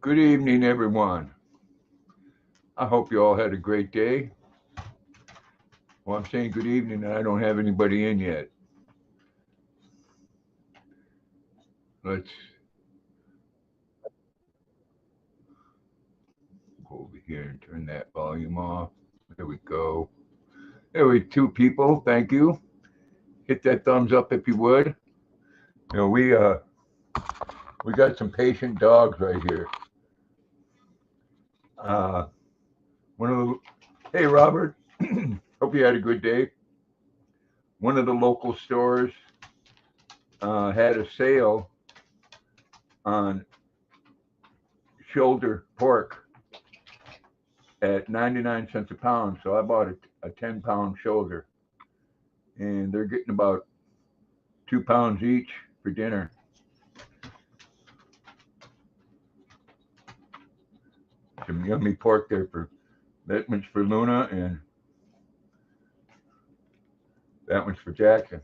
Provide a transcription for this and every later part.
Good evening, everyone. I hope you all had a great day. Well, I'm saying good evening, and I don't have anybody in yet. Let's go over here and turn that volume off. There we go. There we two people. Thank you. Hit that thumbs up if you would. You know, we got some patient dogs right here. Uh, one of the Hey Robert, hope you had a good day. One of the local stores had a sale on shoulder pork at 99 cents a pound. So I bought a 10-pound shoulder, and they're getting about 2 pounds each for dinner. Some yummy pork there for that one's for Luna, and that one's for Jackson.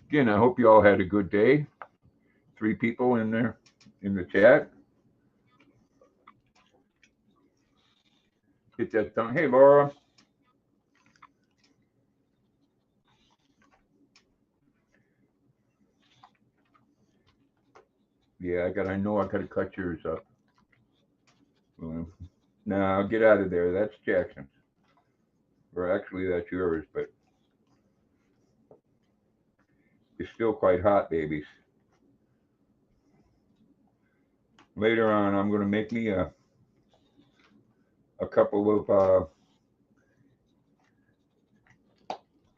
Again, I hope you all had a good day. 3 people in there in the chat. Hit that thumb. Hey, Laura. Yeah, I know I gotta cut yours up. Now get out of there. That's Jackson's. Or actually, that's yours, but it's still quite hot, babies. Later on, I'm gonna make me a couple of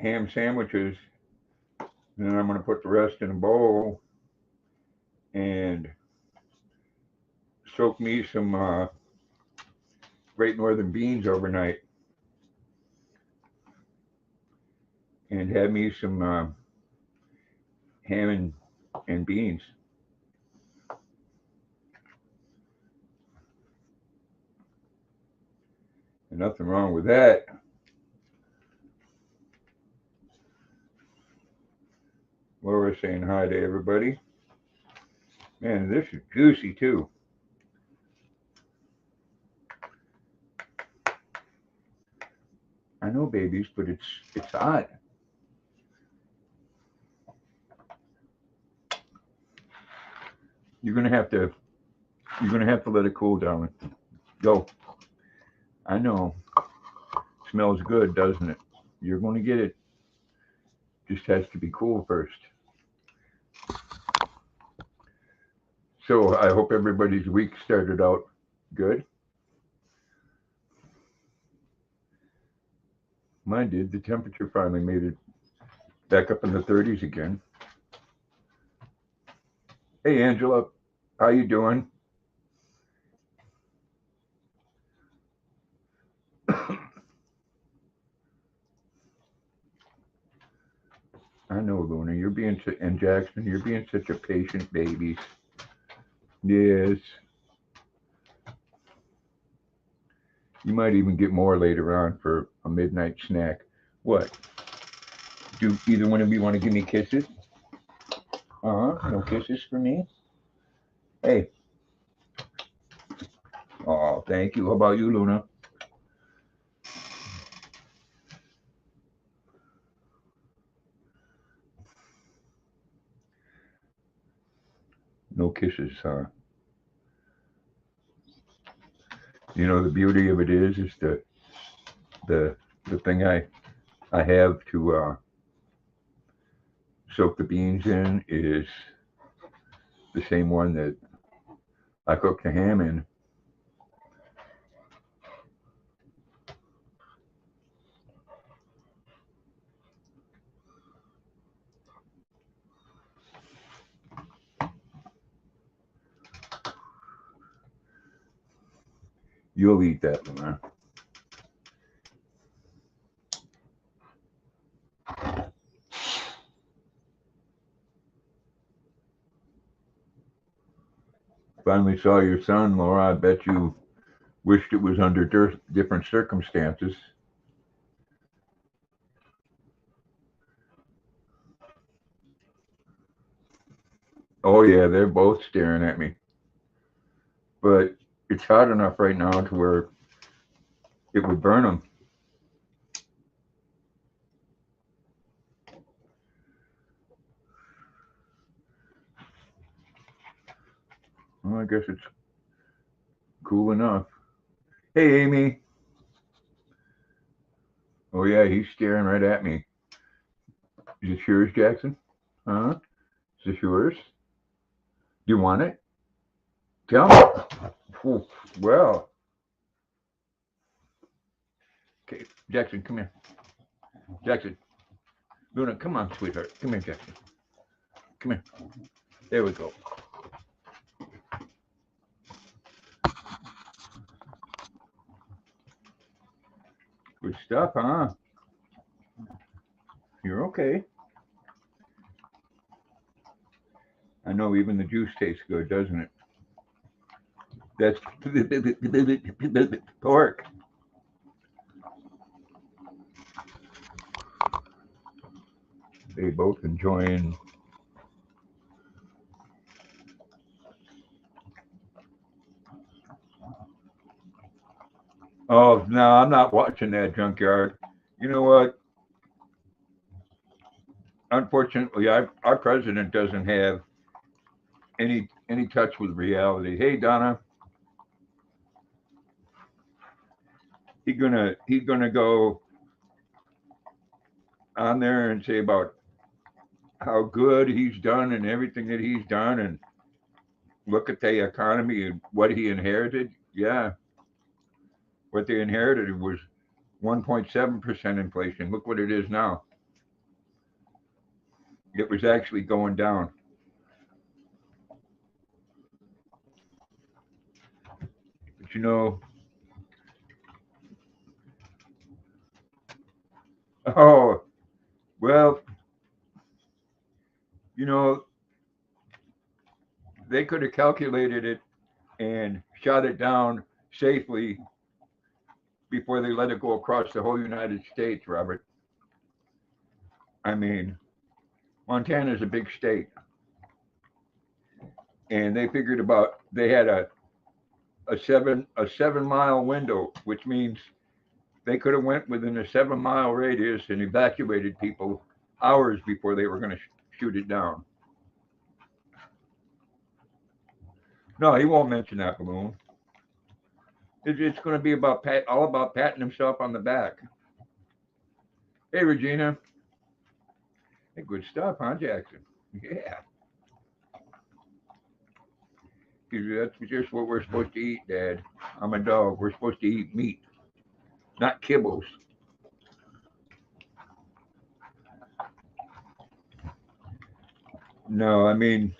ham sandwiches, and then I'm gonna put the rest in a bowl and soak me some Great Northern beans overnight, and have me some ham and beans. And nothing wrong with that. Laura's saying hi to everybody. Man, this is juicy too. I know, babies, but it's hot. You're gonna have to let it cool down. Go. I know. Smells good, doesn't it? You're going to get it. Just has to be cool first. So I hope everybody's week started out good. Mine did. The temperature finally made it back up in the 30s again. Hey, Angela, how you doing? I know, Luna. And Jackson, you're being such a patient baby. Yes. You might even get more later on for a midnight snack. What? Do either one of you want to give me kisses? No kisses for me? Hey. Oh, thank you. How about you, Luna? No kisses, huh? You know, the beauty of it is the the thing I have to soak the beans in is the same one that I cook the ham in. You'll eat that, Luna. Finally saw your son, Laura. I bet you wished it was under different circumstances. Oh yeah, they're both staring at me. But it's hot enough right now to where it would burn them. Well, I guess it's cool enough. Hey, Amy. Oh yeah, he's staring right at me. Is this yours, Jackson? Huh? Is this yours? Do you want it? Tell me. Ooh, well, okay. Jackson, come here. Jackson. Luna, come on, sweetheart. Come here, Jackson. Come here. There we go. Good stuff, huh? You're okay. I know even the juice tastes good, doesn't it? That's pork. They both enjoying. Oh no, I'm not watching that junkyard. You know what? Unfortunately, our president doesn't have any touch with reality. Hey, Donna, he gonna go on there and say about how good he's done and everything that he's done, and look at the economy and what he inherited. Yeah, what they inherited was 1.7% inflation. Look what it is now. It was actually going down. But you know, oh well, you know, they could have calculated it and shot it down safely before they let it go across the whole United States, Robert. I mean, Montana is a big state, and they figured about they had a 7 mile window, which means they could have went within a 7 mile radius and evacuated people hours before they were going to shoot it down. No, he won't mention that balloon. It's going to be about all about patting himself on the back. Hey, Regina. Hey, good stuff, huh, Jackson? Yeah, that's just what we're supposed to eat, Dad. I'm a dog. We're supposed to eat meat, not kibbles. No, I mean,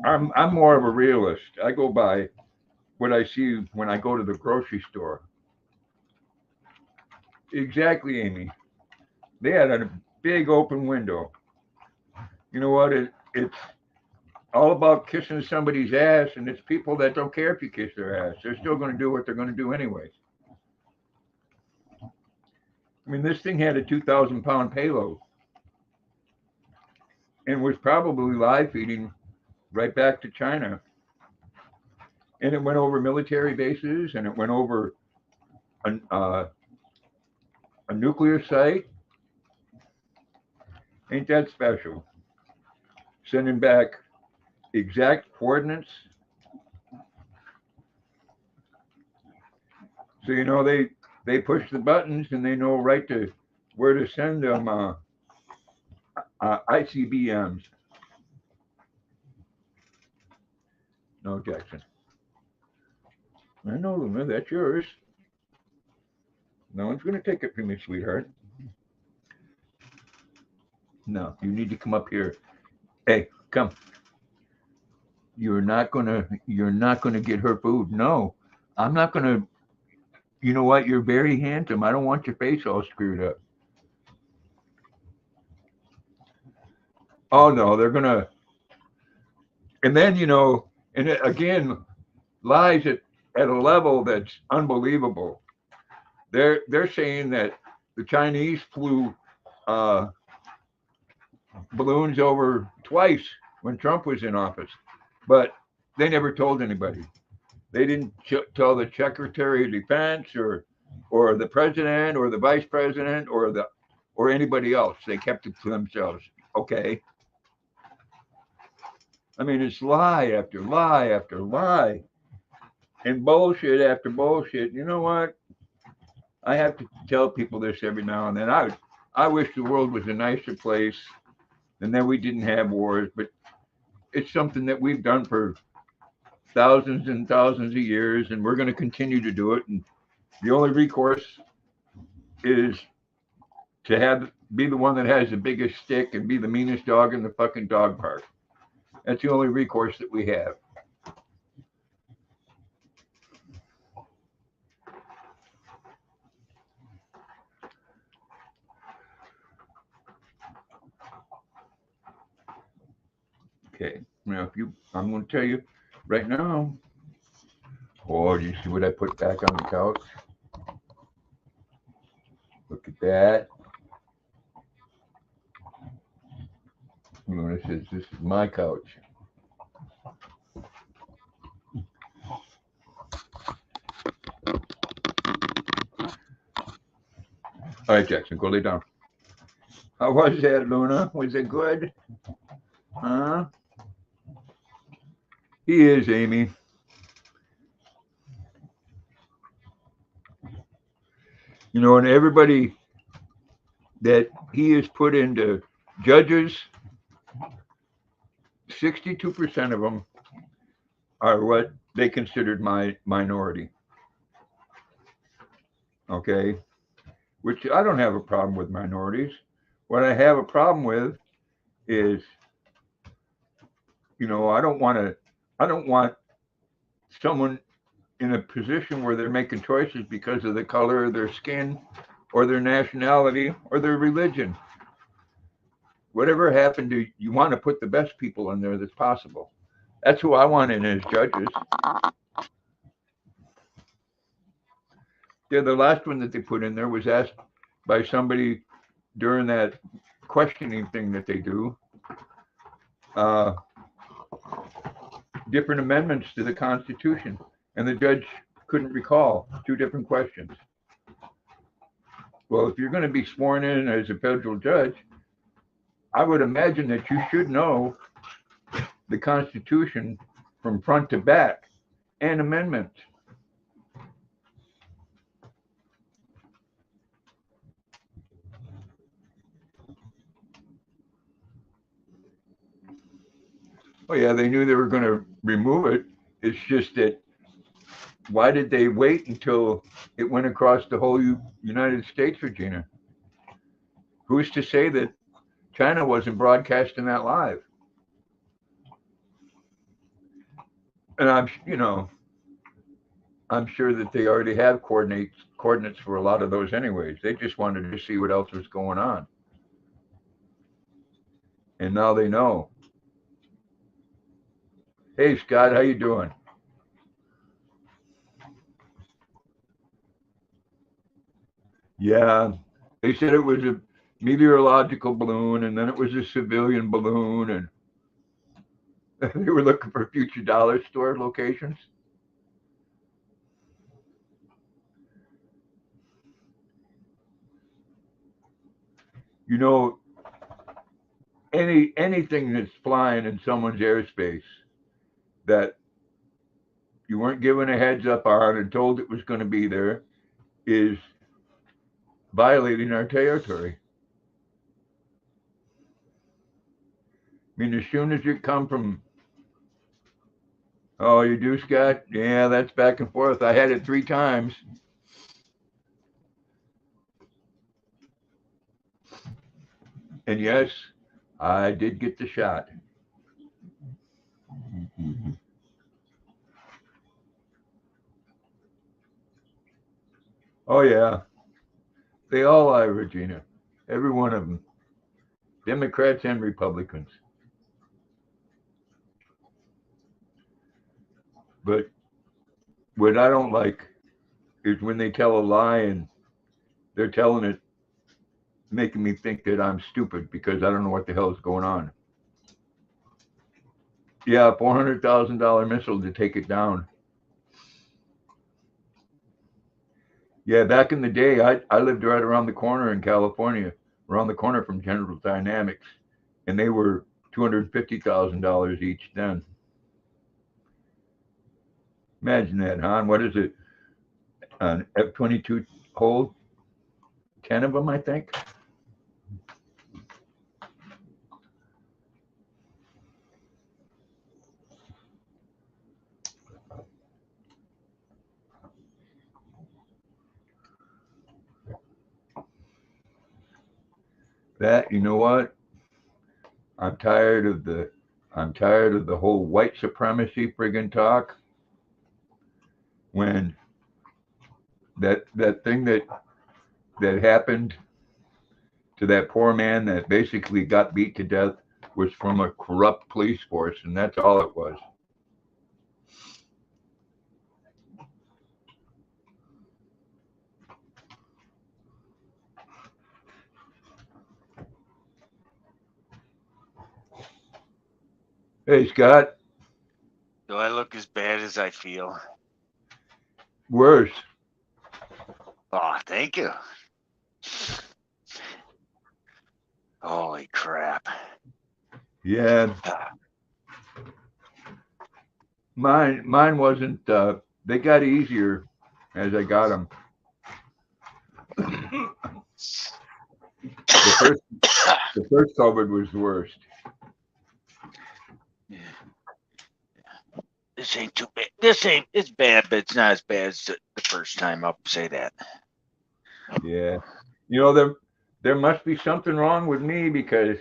I'm more of a realist. I go by what I see when I go to the grocery store. Exactly, Amy. They had a big open window. You know what? It's all about kissing somebody's ass, and it's people that don't care if you kiss their ass. They're still going to do what they're going to do anyways. I mean, this thing had a 2,000 pound payload and was probably live feeding right back to China. And it went over military bases, and it went over a nuclear site. Ain't that special? Sending back exact coordinates. So you know they push the buttons and they know right to where to send them ICBMs. No, Jackson. I know, Luna. That's yours. No one's going to take it from you, sweetheart. No, you need to come up here. Hey, come. You're not gonna get her food. No, I'm not gonna. You know what? You're very handsome. I don't want your face all screwed up. Oh no, they're gonna. And then and again, lies at a level that's unbelievable. They're saying that the Chinese flew uh, balloons over twice when Trump was in office, but they never told anybody. They didn't tell the Secretary of Defense or the president or the vice president or anybody else. They kept it to themselves. Okay. I mean, it's lie after lie after lie and bullshit after bullshit. You know what? I have to tell people this every now and then. I wish the world was a nicer place and that we didn't have wars, but it's something that we've done for thousands and thousands of years, and we're going to continue to do it. And the only recourse is to be the one that has the biggest stick and be the meanest dog in the fucking dog park. That's the only recourse that we have. Okay. Now, I'm going to tell you right now. Oh, do you see what I put back on the couch? Look at that. Luna says, this is my couch. All right, Jackson, go lay down. How was that, Luna? Was it good? Huh? He is, Amy. You know, and everybody that he has put into judges, 62% of them are what they considered my minority. Okay? Which I don't have a problem with minorities. What I have a problem with is, you know, I don't want someone in a position where they're making choices because of the color of their skin or their nationality or their religion. Whatever happened to, you want to put the best people in there that's possible. That's who I want in as judges. Yeah, the last one that they put in there was asked by somebody during that questioning thing that they do. Different amendments to the Constitution, and the judge couldn't recall 2 different questions. Well, if you're going to be sworn in as a federal judge, I would imagine that you should know the Constitution from front to back and amendments. Oh yeah, they knew they were going to remove it. It's just that why did they wait until it went across the whole United States, Regina? Who's to say that China wasn't broadcasting that live? And I'm sure that they already have coordinates for a lot of those anyways. They just wanted to see what else was going on. And now they know. Hey Scott, how you doing? Yeah, they said it was a meteorological balloon, and then it was a civilian balloon, and they were looking for future dollar store locations. You know, anything that's flying in someone's airspace that you weren't given a heads up on and told it was going to be there is violating our territory. I mean, as soon as you come from, oh, you do, Scott? Yeah, that's back and forth. I had it 3 times. And yes, I did get the shot. Oh, yeah. They all lie, Regina. Every one of them. Democrats and Republicans. But what I don't like is when they tell a lie and they're telling it making me think that I'm stupid because I don't know what the hell is going on. Yeah, $400,000 missile to take it down. Yeah, back in the day, I lived right around the corner in California, around the corner from General Dynamics, and they were $250,000 each then. Imagine that, hon. What is it? An F-22 hold? 10 of them, I think. That, you know what? I'm tired of the I'm tired of the whole white supremacy friggin' talk. When that thing that happened to that poor man that basically got beat to death was from a corrupt police force, and that's all it was. Hey, Scott, Do I look as bad as I feel? worse. Oh, thank you. Holy crap. Yeah, mine wasn't. They got easier as I got them. The first the first COVID was the worst. This ain't too bad. It's bad, but it's not as bad as the first time. I'll say that. Yeah, you know there must be something wrong with me because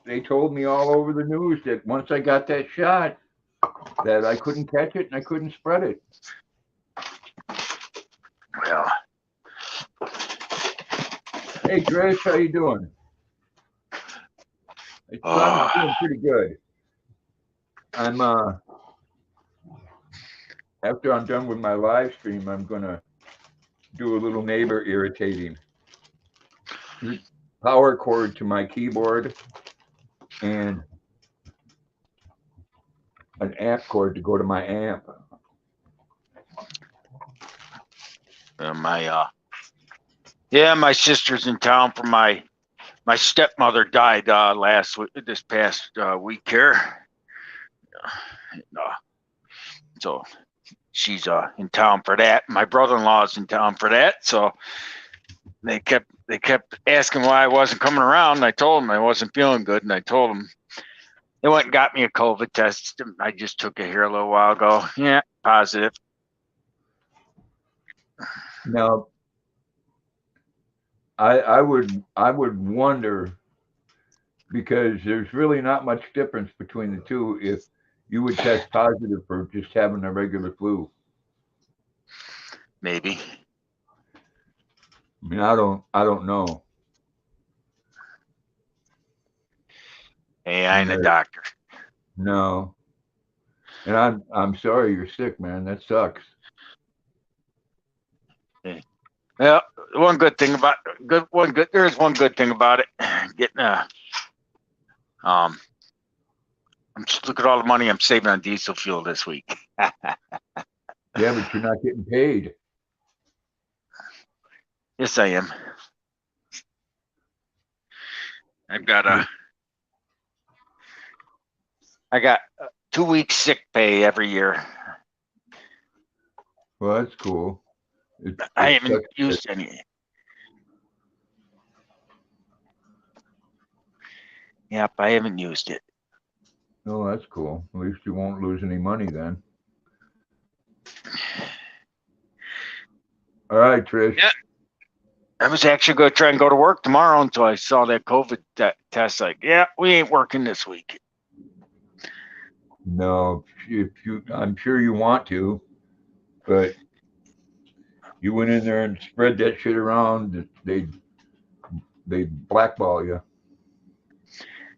they told me all over the news that once I got that shot, that I couldn't catch it and I couldn't spread it. Well, Hey, Trish, how you doing? I'm doing pretty good. I'm after I'm done with my live stream, I'm gonna do a little neighbor irritating. Power cord to my keyboard and an amp cord to go to my amp. my sister's in town for my stepmother died this past week here. So she's in town for that. My brother-in-law's in town for that. So they kept asking why I wasn't coming around. And I told them I wasn't feeling good, and I told them they went and got me a COVID test. I just took it here a little while ago. Yeah, positive. Now, I would wonder because there's really not much difference between the two if you would test positive for just having a regular flu. Maybe. I mean, I don't know. Hey, I ain't a doctor. No. And I'm sorry you're sick, man. That sucks. Well, one good thing about there's one good thing about it. Getting I'm just look at all the money I'm saving on diesel fuel this week. Yeah, but you're not getting paid. Yes, I am. I got 2 weeks sick pay every year. Well, that's cool. I haven't used any. Yep, I haven't used it. No, that's cool. At least you won't lose any money then. All right, Trish. Yeah. I was actually going to try and go to work tomorrow until I saw that COVID test. Like, yeah, we ain't working this week. No, I'm sure you want to, but you went in there and spread that shit around. They blackball you.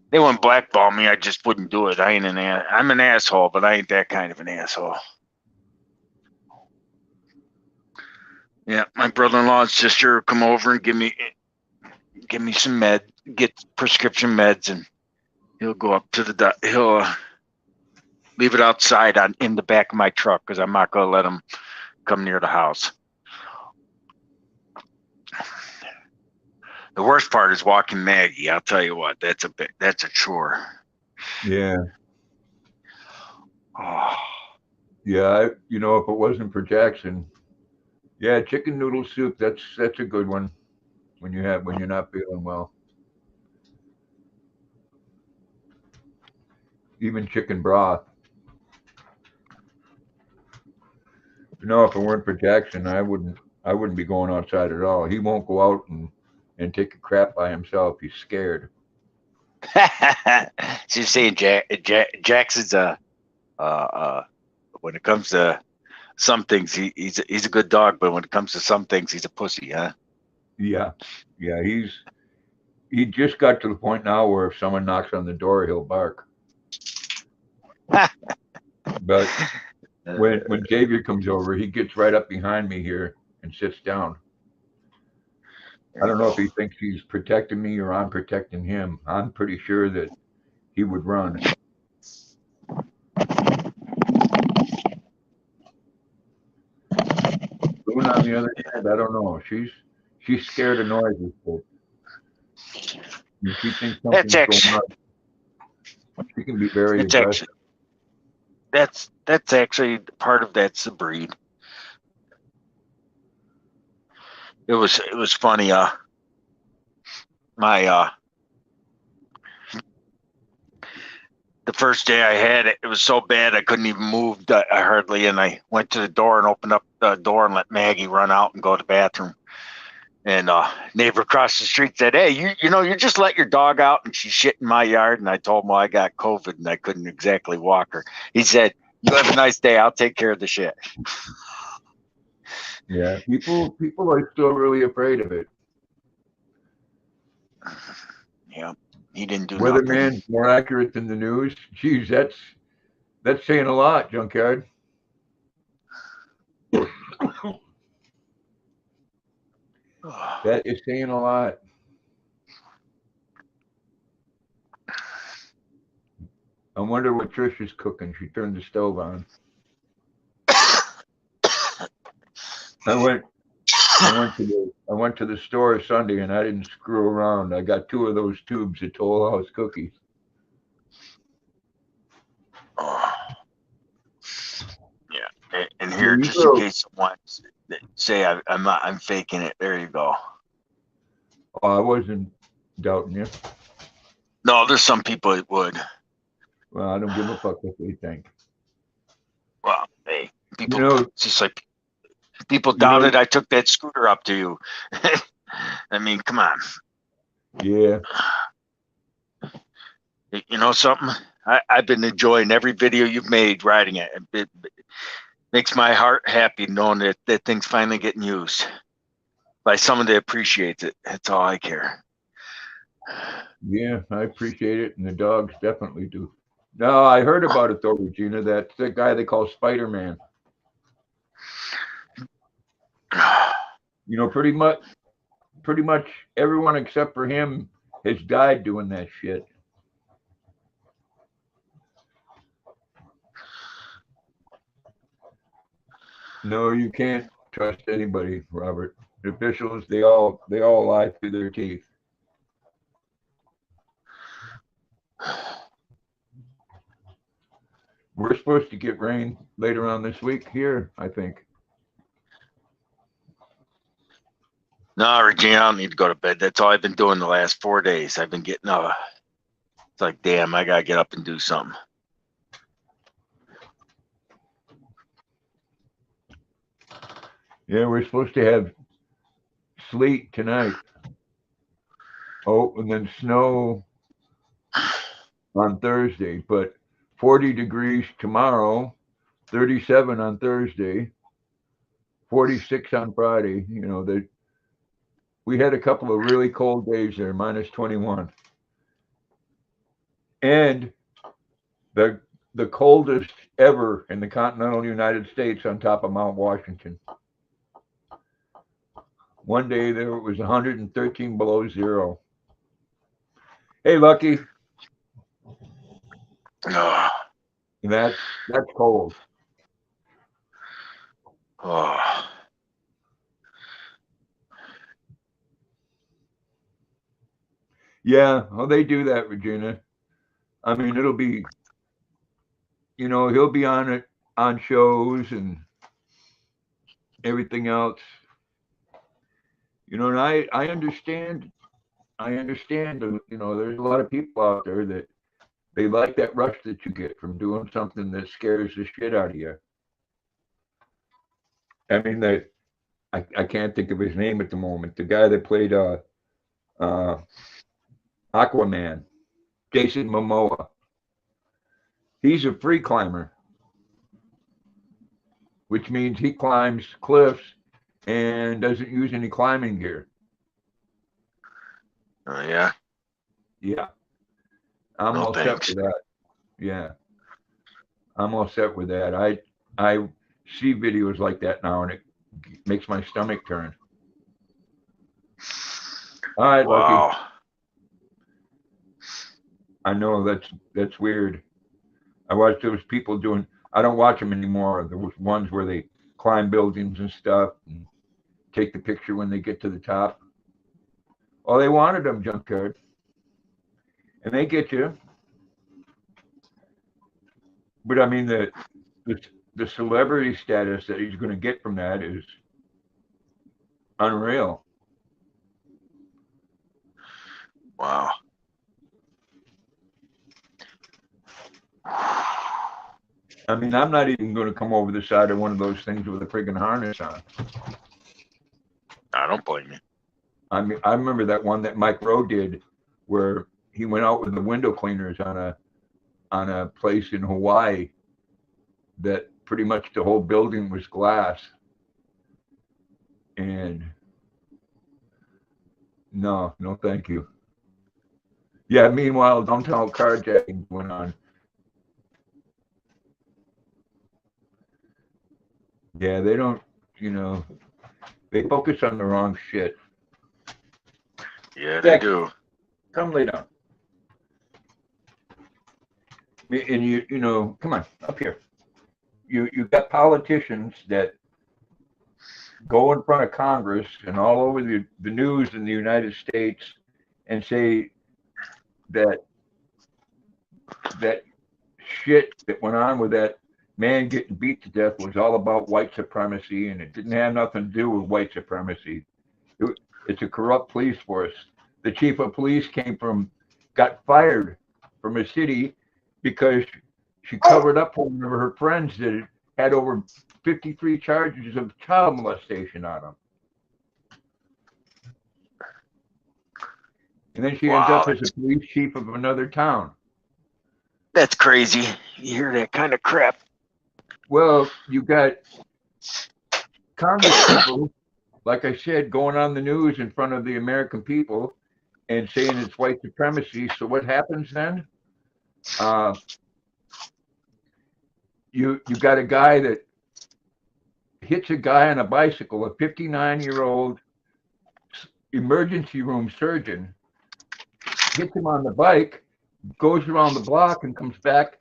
They wouldn't blackball me. I just wouldn't do it. I'm an asshole, but I ain't that kind of an asshole. Yeah, my brother-in-law's sister come over and give me some get prescription meds, and he'll go up to he'll leave it outside in the back of my truck because I'm not gonna let him come near the house. The worst part is walking Maggie. I'll tell you what, that's a chore. Yeah. Oh. Yeah, if it wasn't for Jackson, yeah, chicken noodle soup, that's a good one when you're not feeling well. Even chicken broth. If it weren't for Jackson, I wouldn't be going outside at all. He won't go out and take a crap by himself. He's scared. So you're saying Jackson's when it comes to some things, he's a good dog, but when it comes to some things, he's a pussy, huh? Yeah. He just got to the point now where if someone knocks on the door, he'll bark. But when Xavier comes over, he gets right up behind me here and sits down. I don't know if he thinks he's protecting me or I'm protecting him. I'm pretty sure that he would run. Boone, on the other hand, I don't know. She's scared of noises, but if she thinks something's going on, she can be very aggressive. That's actually part of that's the breed. It was funny. The first day I had it, it was so bad I couldn't even move hardly, and I went to the door and opened up the door and let Maggie run out and go to the bathroom. And neighbor across the street said, "Hey, you just let your dog out and she shit in my yard." And I told him, well, I got COVID and I couldn't exactly walk her. He said, "You have a nice day. I'll take care of the shit." Yeah, people are still really afraid of it. Yeah, he didn't do nothing. Weatherman more accurate than the news. Geez, that's saying a lot, Junkyard. That is saying a lot. I wonder what Trish is cooking. She turned the stove on. I went to the store Sunday and I didn't screw around. I got 2 of those tubes of Toll House cookies. Yeah, and here, just in case someone say I'm faking it. There you go. Oh, I wasn't doubting you. No, there's some people that would. Well, I don't give a fuck what they think. Well, hey, people, it's just like people doubted I took that scooter up to you. I mean, come on. Yeah. You know something? I've been enjoying every video you've made riding it. It makes my heart happy knowing that thing's finally getting used by someone that appreciates it. That's all I care. Yeah, I appreciate it, and the dogs definitely do. No, I heard about it though, Regina. That's the guy they call Spider-Man. Pretty much everyone except for him has died doing that shit. No, you can't trust anybody, Robert. The officials, they all lie through their teeth. We're supposed to get rain later on this week here, I think. No, Regina, I don't need to go to bed. That's all I've been doing the last 4 days. I've been getting up. It's like, damn, I gotta get up and do something. Yeah, we're supposed to have sleet tonight. Oh, and then snow on Thursday, but 40 degrees tomorrow, 37 on Thursday, 46 on Friday. We had a couple of really cold days there, minus 21. And the coldest ever in the continental United States on top of Mount Washington. One day there it was 113 below zero. Hey, Lucky, Oh, that's cold. oh. Yeah, well, they do that, Regina. I mean, it'll be, he'll be on it on shows and everything else. And I understand. I understand. There's a lot of people out there that they like that rush that you get from doing something that scares the shit out of you. I mean, I can't think of his name at the moment. The guy that played uh, Aquaman, Jason Momoa. He's a free climber, which means he climbs cliffs and doesn't use any climbing gear. Oh, yeah. Yeah, I'm No all set thanks. with that. Yeah, I'm all set with that. I see videos like that now, and it makes my stomach turn. All right, Lucky. Wow. I know that's weird. I watch those people doing. I don't watch them anymore. There was ones where they climb buildings and stuff, and take the picture when they get to the top. Well, they wanted them, junkyard, and they get you. But I mean, the celebrity status that he's going to get from that is unreal. Wow. I mean, I'm not even going to come over the side of one of those things with a friggin' harness on. I don't blame you. I mean, I remember that one that Mike Rowe did, where he went out with the window cleaners on a place in Hawaii that pretty much the whole building was glass. And no, thank you. Yeah, meanwhile, downtown carjacking went on. Yeah, they don't, they focus on the wrong shit. Yeah, they do. Come lay down. And come on, up here. You've got politicians that go in front of Congress and all over the news in the United States and say that shit that went on with that man getting beat to death was all about white supremacy, and it didn't have nothing to do with white supremacy. It's a corrupt police force. The chief of police got fired from a city because she covered up for one of her friends that had over 53 charges of child molestation on them. And then she ends up as a police chief of another town. That's crazy. You hear that kind of crap. Well, you got Congress people, like I said, going on the news in front of the American people and saying it's white supremacy. So what happens then? You got a guy that hits a guy on a bicycle, a 59-year-old emergency room surgeon, hits him on the bike, goes around the block and comes back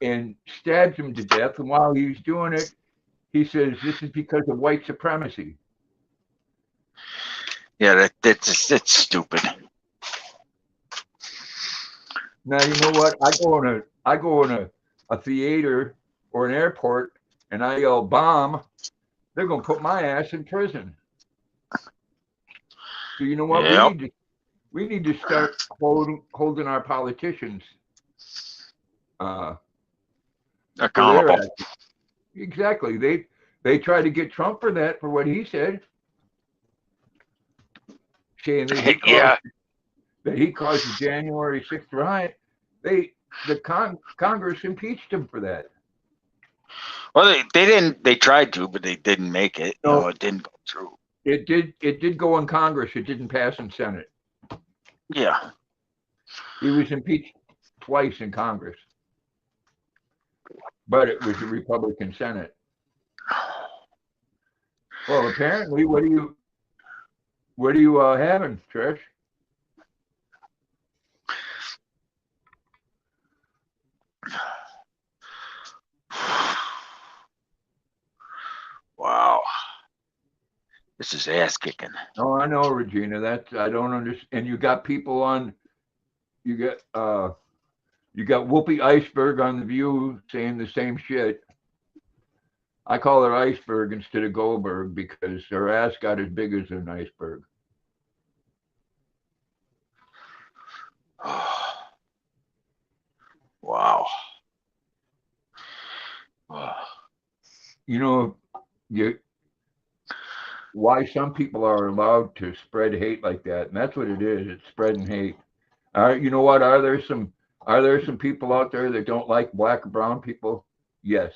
and stabs him to death. And while he's doing it, he says, "This is because of white supremacy." Yeah, that's stupid. Now you know what? I go in a theater or an airport and I yell bomb, they're gonna put my ass in prison. So you know what? Yep. We need to start holding our politicians accountable. Exactly. They tried to get Trump for that, for what he said, saying that he caused the January 6th riot. Congress impeached him for that. Well, they didn't. They tried to, but they didn't make it. No, it didn't go through. It did go in Congress. It didn't pass in Senate. Yeah. He was impeached twice in Congress, but it was a Republican Senate. Well, apparently, what do What are you having, Trish? Wow. This is ass kicking. Oh, I know, Regina. That's I don't understand. And you got people on. You got Whoopi Iceberg on the View saying the same shit. I call her Iceberg instead of Goldberg because her ass got as big as an iceberg. Wow. You know, why some people are allowed to spread hate like that, and that's what it is. It's spreading hate. You know what? Are there some people out there that don't like black or brown people? Yes.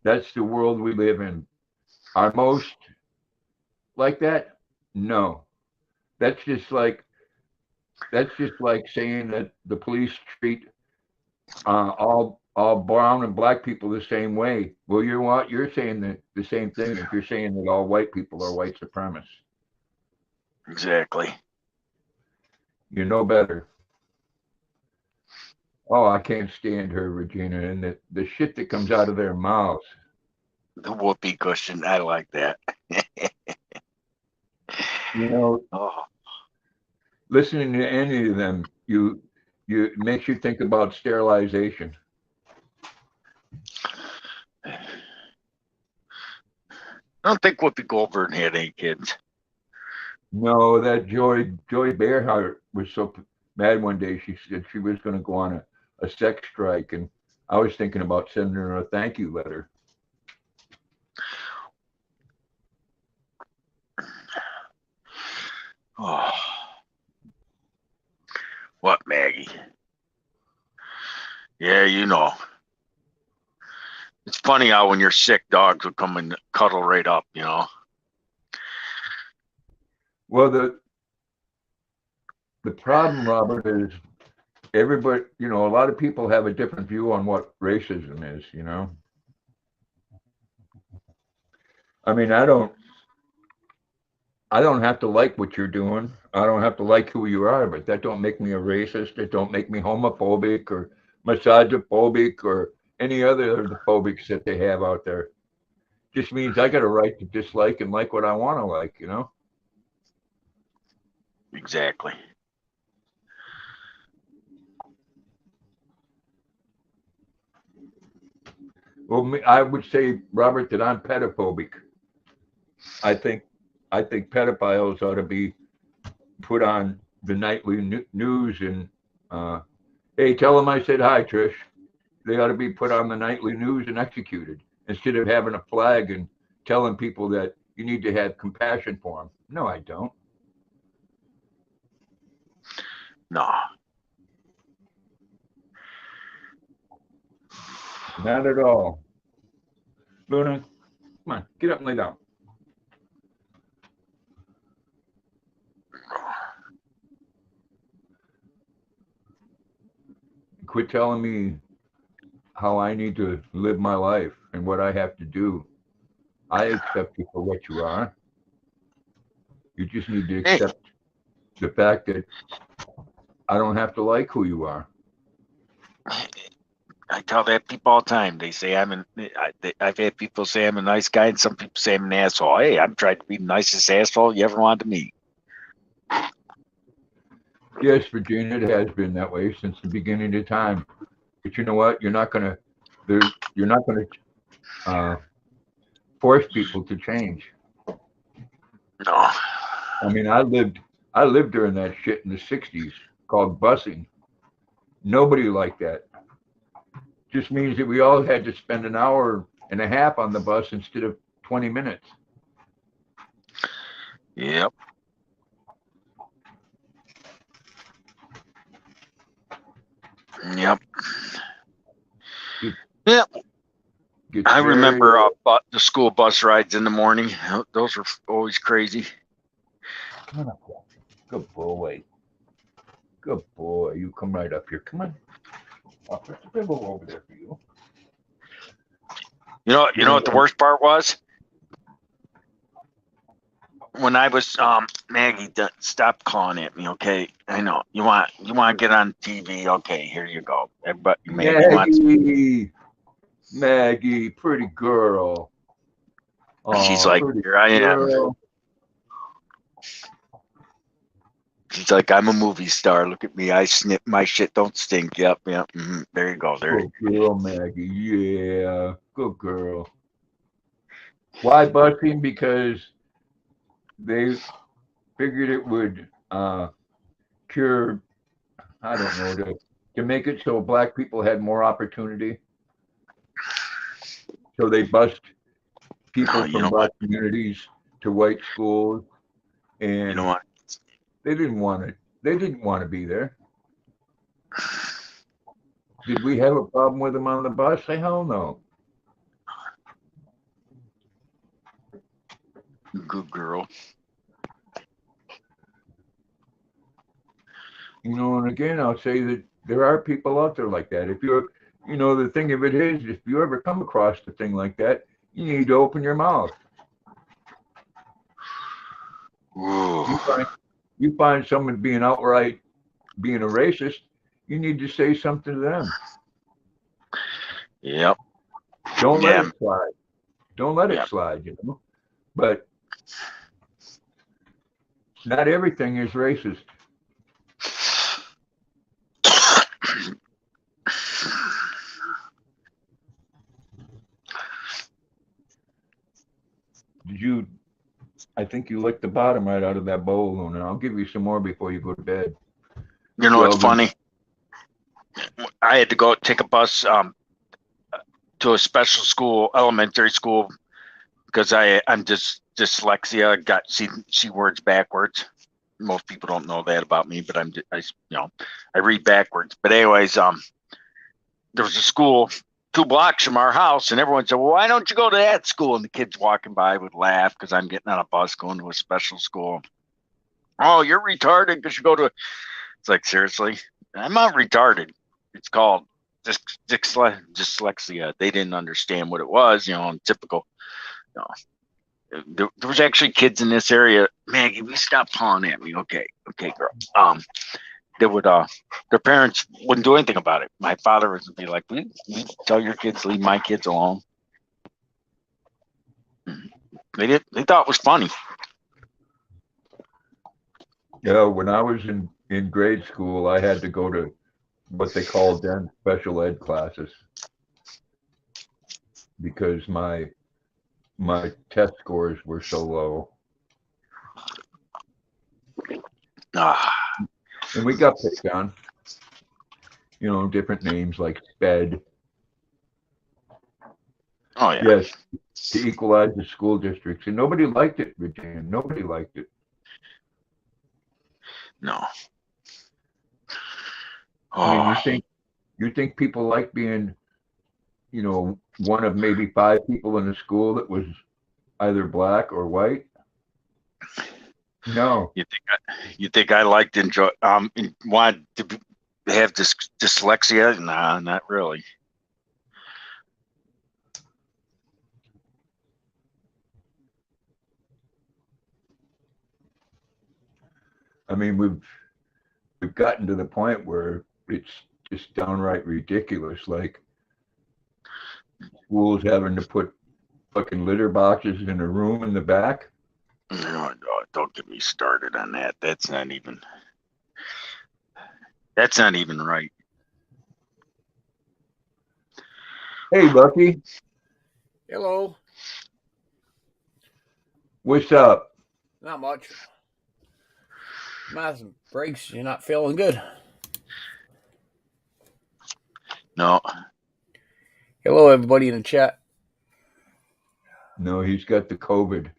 That's the world we live in. Are most like that? No. That's just like saying that the police treat all brown and black people the same way. Well, you're what you're saying the same thing if you're saying that all white people are white supremacists. Exactly. You know better. Oh, I can't stand her, Regina, and the shit that comes out of their mouths. The whoopee cushion. I like that. You know, Oh. listening to any of them, you it makes you think about sterilization. I don't think Whoopi Goldberg had any kids. No, that Joy Behar was so mad one day. She said she was going to go on a sex strike, and I was thinking about sending her a thank you letter. Oh. What, Maggie? Yeah, you know. It's funny how when you're sick, dogs will come and cuddle right up, you know. Well, the problem, Robert, is everybody. You know, a lot of people have a different view on what racism is. You know, I mean, I don't have to like what you're doing. I don't have to like who you are, but that don't make me a racist. It don't make me homophobic or misogynophobic or any other of the phobics that they have out there. Just means I got a right to dislike and like what I want to like, you know? Exactly. Well, I would say, Robert, that I'm pedophobic. I think pedophiles ought to be put on the nightly news and hey, tell them I said hi, Trish. They ought to be put on the nightly news and executed instead of having a flag and telling people that you need to have compassion for them. No, I don't. No. Not at all. Luna, come on, get up and lay down. Quit telling me how I need to live my life and what I have to do. I accept you for what you are. You just need to accept the fact that I don't have to like who you are. I tell that people all the time. They say I've had people say I'm a nice guy, and some people say I'm an asshole. Hey, I'm trying to be the nicest asshole you ever wanted to meet. Yes, Virginia, it has been that way since the beginning of time. But you know what? You're not gonna force people to change. No. I mean, I lived during that shit in the '60s called busing. Nobody liked that. Just means that we all had to spend an hour and a half on the bus instead of 20 minutes. Yep. Yep. Yep. I remember the school bus rides in the morning. Those were always crazy. Come on up here. Good boy. Good boy. You come right up here. Come on. I'll put the bibble over there for you. You know what the worst part was? when I was Maggie, stop calling at me, okay? I know you want to get on TV. Okay, here you go. Everybody, Maggie wants. Maggie, pretty girl. She's Oh, like, pretty here I am. girl. She's like, I'm a movie star. Look at me. I snip. My shit don't stink. Yep. There you go. There. Good girl, Maggie. Yeah, good girl. Why busing? Because they figured it would cure, I don't know, to make it so black people had more opportunity. So they bused people You from know black what? communities to white schools, and You know what? they didn't want it. They didn't want to be there. Did we have a problem with them on the bus? Hell no. Good girl. You know, and again, I'll say that there are people out there like that. If you're, you know, the thing of it is, if you ever come across a thing like that, you need to open your mouth. You find someone being outright being a racist, you need to say something to them. Yep. Don't let it slide. Don't let it slide, you know. But not everything is racist. I think you licked the bottom right out of that bowl, and I'll give you some more before you go to bed. You know what's funny? I had to go take a bus to a special school, elementary school, because I'm just dyslexia. Got see words backwards. Most people don't know that about me, but I read backwards. But anyways, there was a school 2 blocks from our house, and everyone said, well, why don't you go to that school? And the kids walking by would laugh because I'm getting on a bus going to a special school. Oh, you're retarded because you go to. It's like, seriously, I'm not retarded. It's called dyslexia. They didn't understand what it was, typical. There was actually kids in this area. Maggie, we stop calling at me. Okay, girl. They would their parents wouldn't do anything about it. My father would be like, "We tell your kids, leave my kids alone." They thought it was funny. Yeah, when I was in grade school, I had to go to what they called then special ed classes because my test scores were so low. And we got picked on, different names like SPED. Oh yeah. Yes, to equalize the school districts, and nobody liked it, Virginia. Nobody liked it. No. I mean, you think people like being, one of maybe 5 people in a school that was either black or white? No. You think I liked wanted to have dyslexia? Nah, not really. I mean, we've gotten to the point where it's just downright ridiculous. Like schools having to put fucking litter boxes in a room in the back. No, don't get me started on that. That's not even right. Hey, Bucky. Hello. What's up? Not much. Madison breaks. You're not feeling good. No. Hello, everybody in the chat. No, he's got the COVID.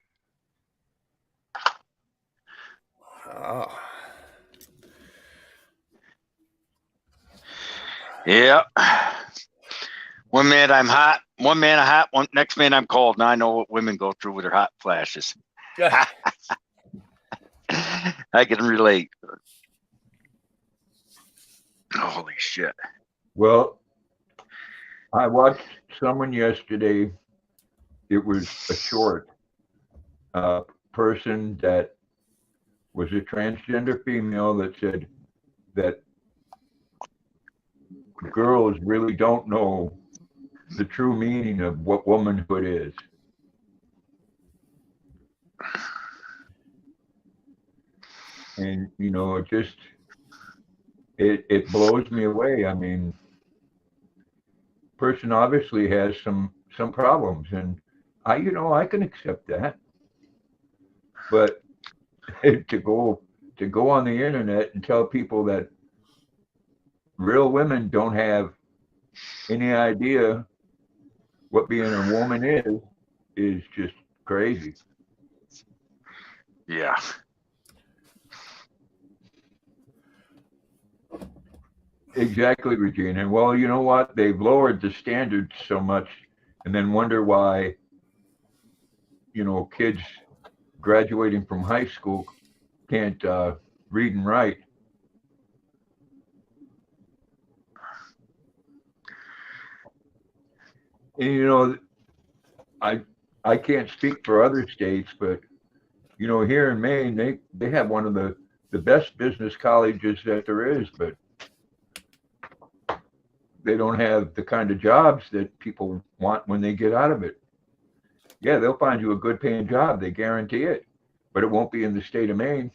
Oh. Yeah. One minute I'm hot, next minute I'm cold. Now I know what women go through with their hot flashes. I can relate. Holy shit. Well, I watched someone yesterday. It was a short person that was a transgender female that said that girls really don't know the true meaning of what womanhood is. And, you know, it blows me away. I mean, person obviously has some problems, and I can accept that. But to go on the internet and tell people that real women don't have any idea what being a woman is just crazy. Yeah. Exactly, Regina. And well, you know what? They've lowered the standards so much, and then wonder why, kids graduating from high school can't read and write. And I can't speak for other states, but here in Maine, they have one of the best business colleges that there is, but they don't have the kind of jobs that people want when they get out of it. Yeah, they'll find you a good paying job, they guarantee it, but it won't be in the state of Maine.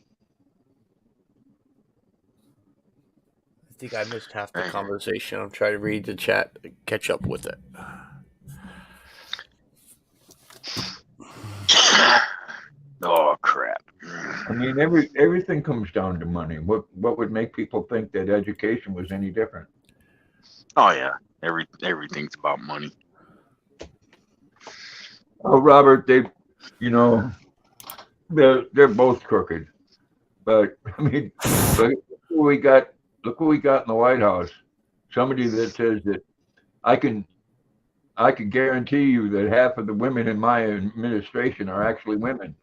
I think I missed half the conversation. I'm trying to read the chat, catch up with it. Oh crap! I mean, everything comes down to money. What would make people think that education was any different? Oh yeah, everything's about money. Oh, Robert, they're both crooked. But I mean, look what we got. Look what we got in the White House. Somebody that says that I can guarantee you that half of the women in my administration are actually women.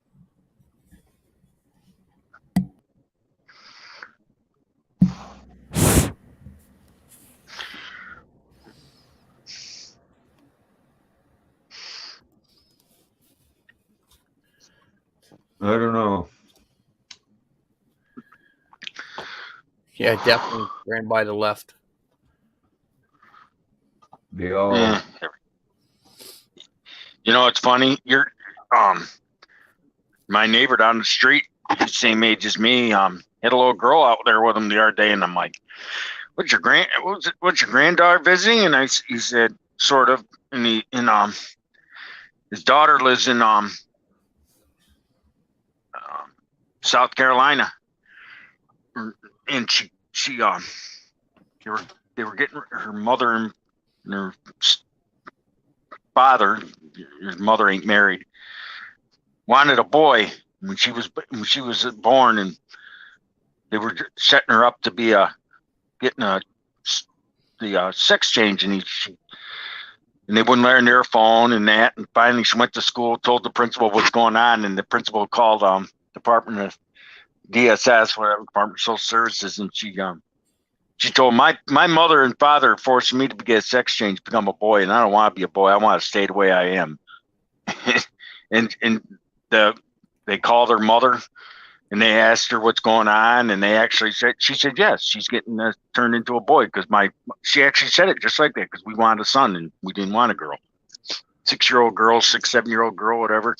I don't know. Yeah, definitely ran by the left. They all. It's funny. You're my neighbor down the street, he's the same age as me. Had a little girl out there with him the other day, and I'm like, "What's your granddaughter visiting?" And he said, "Sort of." And his daughter lives in South Carolina, and they were getting her mother and her father. His mother ain't married. Wanted a boy when she was born, and they were setting her up to be getting the sex change, and they wouldn't let her near her phone and that. And finally, she went to school, told the principal what's going on, and the principal called Department of DSS, whatever, Department of Social Services, and she told my mother and father are forcing me to get a sex change, become a boy, and I don't want to be a boy. I want to stay the way I am. and they called her mother, and they asked her what's going on, and she said yes, she's getting turned into a boy because she actually said it just like that, because we wanted a son and we didn't want a girl, 6-year-old girl, 7-year-old girl, whatever.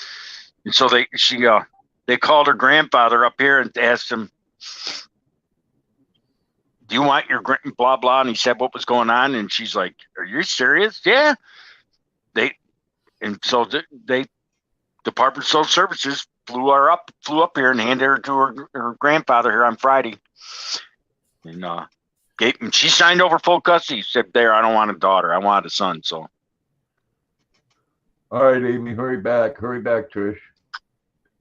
And so they called her grandfather up here and asked him, "Do you want your blah blah?" And he said what was going on, and she's like, "Are you serious?" Yeah. So Department of Social Services flew up here and handed her to her grandfather here on Friday, and she signed over full custody. Said, "There, I don't want a daughter, I want a son." So, all right, Amy, hurry back, Trish.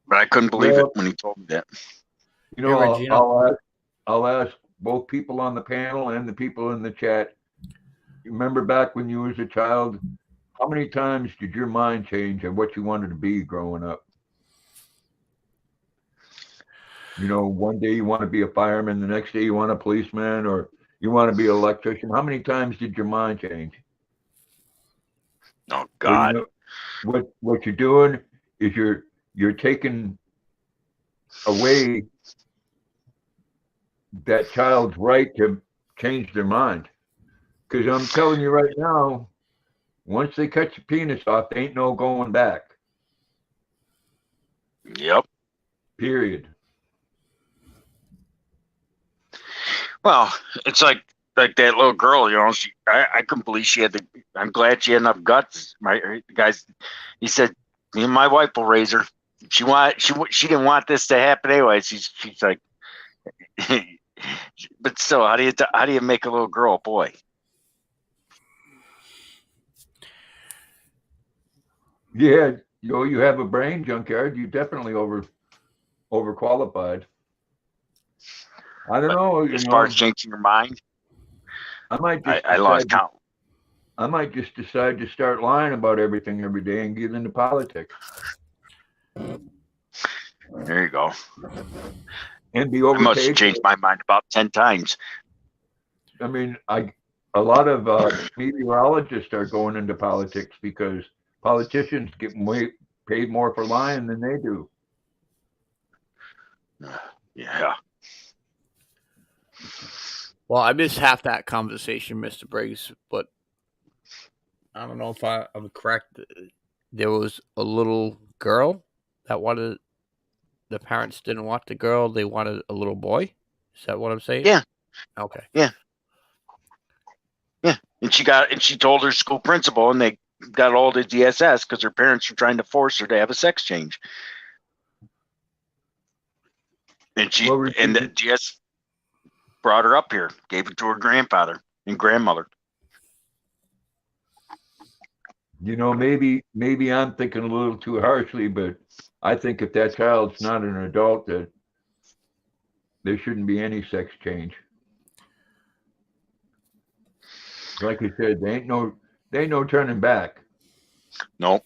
But I couldn't believe it when he told me that. I'll ask both people on the panel and the people in the chat. You remember back when you was a child, how many times did your mind change on what you wanted to be growing up? One day you want to be a fireman, the next day you want a policeman, or you want to be an electrician. How many times did your mind change? Oh God! What you're doing is you're taking away that child's right to change their mind. Because I'm telling you right now, once they cut your penis off, there ain't no going back. Yep. Period. Well, it's like that little girl, you know. I couldn't believe she had the. I'm glad she had enough guts. My guys, he said, me and my wife will raise her. She didn't want this to happen anyway. She's like, but still, how do you make a little girl a boy? Yeah, you have a brain, Junkyard. You definitely overqualified. I don't know. As far as changing your mind, I might just I lost count. I might just decide to start lying about everything every day and get into politics. There you go. And be I overpaid. must have changed my mind about 10 times. I mean, a lot of meteorologists are going into politics because politicians get paid more for lying than they do. Yeah. Well, I missed half that conversation, Mr. Briggs, but I don't know if I'm correct. There was a little girl that wanted. The parents didn't want the girl; they wanted a little boy. Is that what I'm saying? Yeah. Okay. Yeah. Yeah, and she told her school principal, and they got all the DSS because her parents were trying to force her to have a sex change. And the DS brought her up here, gave it to her grandfather and grandmother. Maybe I'm thinking a little too harshly, but I think if that child's not an adult, that there shouldn't be any sex change. Like I said, there ain't no turning back. Nope.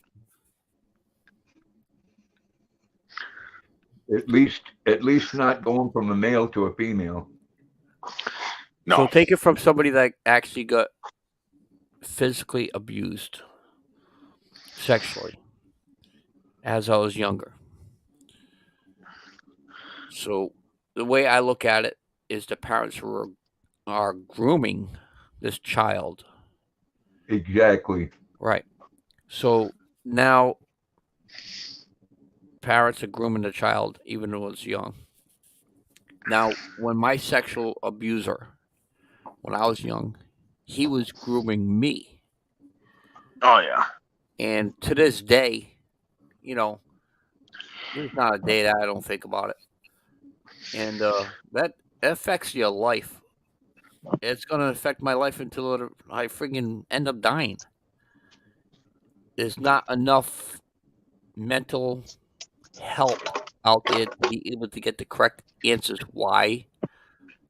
At least not going from a male to a female. No. So take it from somebody that actually got physically abused sexually as I was younger. So the way I look at it is the parents are grooming this child. Exactly. Right. So now parents are grooming the child even though it's young. Now, when my sexual abuser, when I was young, he was grooming me. Oh, yeah. And to this day, there's not a day that I don't think about it. And that affects your life. It's going to affect my life until I friggin' end up dying. There's not enough mental help out there to be able to get the correct answers why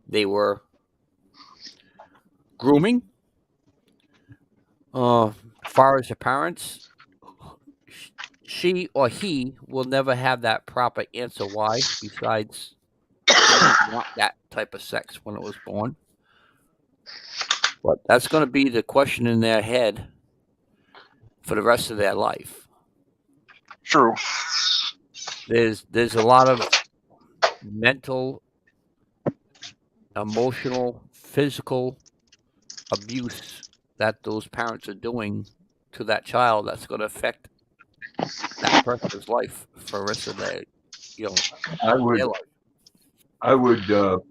they were grooming. Far as the parents, she or he will never have that proper answer why, besides not that type of sex when it was born. But that's going to be the question in their head for the rest of their life. True. There's a lot of mental, emotional, physical abuse that those parents are doing to that child that's going to affect that person's life for the rest of their, their life. I would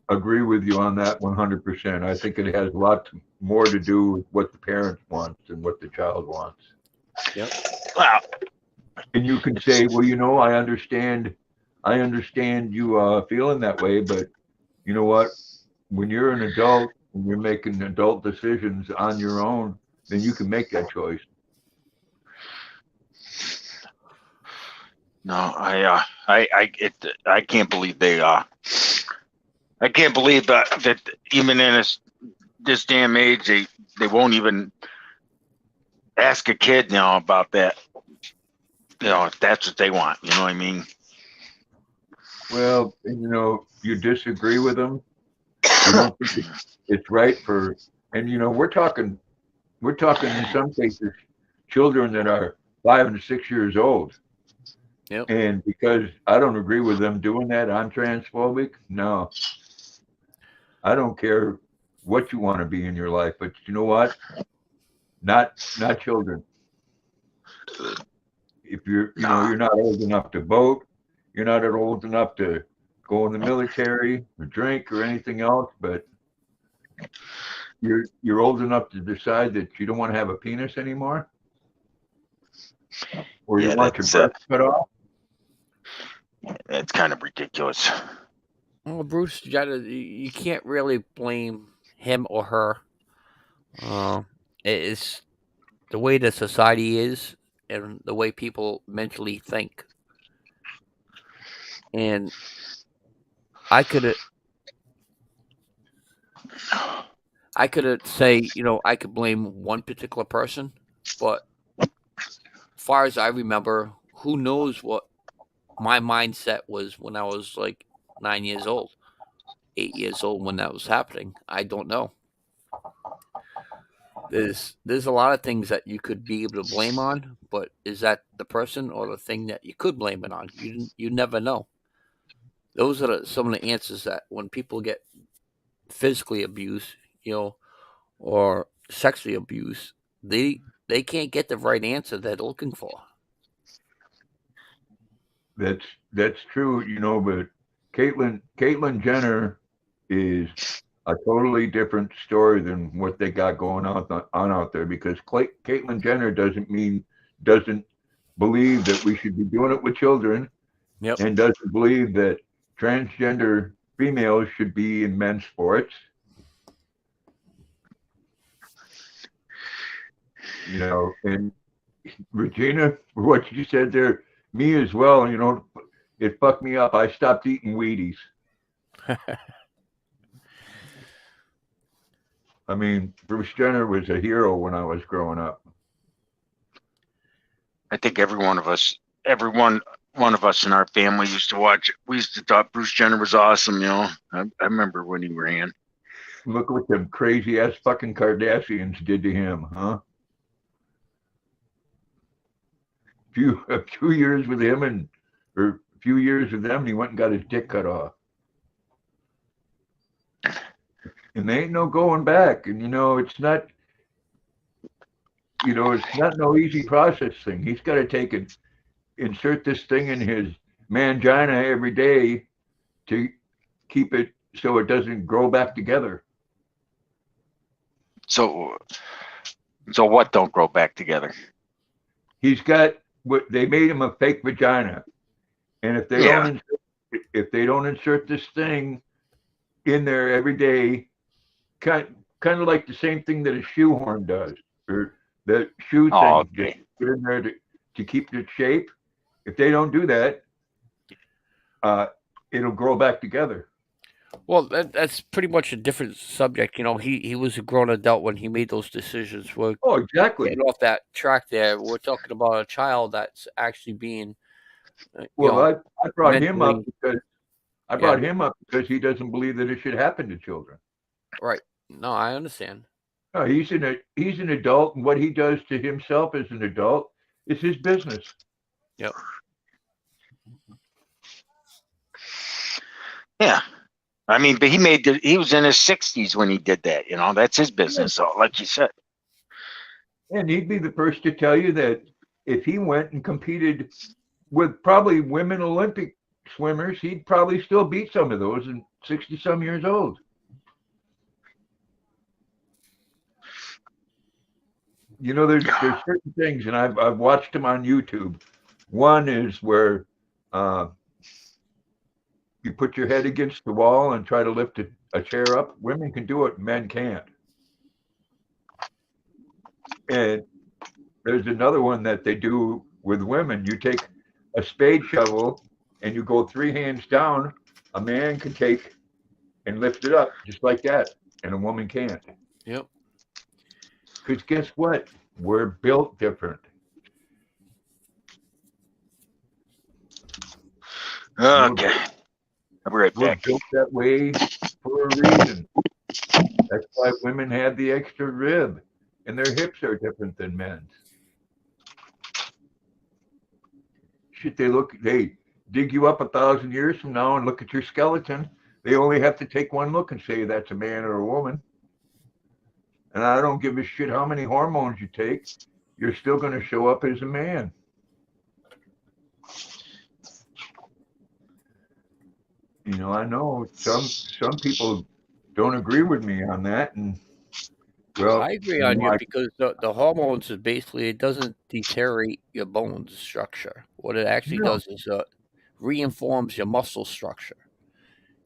agree with you on that 100%. I think it has a lot more to do with what the parent wants than what the child wants. Yep. Wow. And you can say, well, I understand you feeling that way, but you know what? When you're an adult and you're making adult decisions on your own, then you can make that choice. No, I can't believe I can't believe that even in this damn age they won't even ask a kid now about that. If that's what they want, you know what I mean? Well, you disagree with them. You don't think it's right and we're talking in some cases children that are 5 and 6 years old. Yep. And because I don't agree with them doing that, I'm transphobic. No, I don't care what you want to be in your life, but you know what? Not children. If Nah. you're not old enough to vote, you're not old enough to go in the military or drink or anything else, but you're old enough to decide that you don't want to have a penis anymore, or you Yeah, want your breast cut off. that's kind of ridiculous. Well, Bruce Jenner, you can't really blame him or her. It's the way the society is and the way people mentally think. And I could say, I could blame one particular person, but as far as I remember, who knows what my mindset was when I was like 9 years old, 8 years old when that was happening. I don't know. There's a lot of things that you could be able to blame on, but is that the person or the thing that you could blame it on? You never know. Those are some of the answers that when people get physically abused, or sexually abused, they can't get the right answer they're looking for. That's true, but Caitlyn Jenner is a totally different story than what they got going on out there, because Caitlyn Jenner doesn't believe that we should be doing it with children, Yep. and doesn't believe that transgender females should be in men's sports. And Regina, for what you said there, me as well, it fucked me up. I stopped eating Wheaties. I mean, Bruce Jenner was a hero when I was growing up. I think every one of us in our family used to watch it. We used to thought Bruce Jenner was awesome, I remember when he ran. Look what them crazy ass fucking Kardashians did to him, huh? A few years with him or a few years with them, and he went and got his dick cut off. And there ain't no going back. And it's not no easy process thing. He's got to insert this thing in his mangina every day to keep it so it doesn't grow back together. So what don't grow back together? He's got they made him a fake vagina, and if they don't insert this thing in there every day, kind of like the same thing that a shoehorn does, or the shoe thing, Okay. Put in there to keep its shape. If they don't do that, it'll grow back together. Well, that's pretty much a different subject. He was a grown adult when he made those decisions. Exactly. Getting off that track there, we're talking about a child that's actually being. I brought him up because he doesn't believe that it should happen to children. Right. No, I understand. No, he's an adult, and what he does to himself as an adult is his business. Yep. Yeah. I mean, but he was in his 60s when he did that, that's his business, like you said. And he'd be the first to tell you that if he went and competed with probably women Olympic swimmers, he'd probably still beat some of those in 60-some years old. There's certain things, and I've watched them on YouTube. One is where you put your head against the wall and try to lift a chair up. Women can do it, men can't. And there's another one that they do with women. You take a spade shovel and you go 3 hands down. A man can take and lift it up just like that, and a woman can't. Yep. Because guess what? We're built different. Okay. I'll be right We're back. built that way for a reason. That's why women have the extra rib, and their hips are different than men's. shit, they dig you up 1,000 years from now and look at your skeleton. They only have to take one look and say that's a man or a woman. And I don't give a shit how many hormones you take. You're still going to show up as a man. You know, I know some people don't agree with me on that, and well, I agree on you because the hormones is basically it doesn't deteriorate your bone structure. What it actually does is reinforms your muscle structure,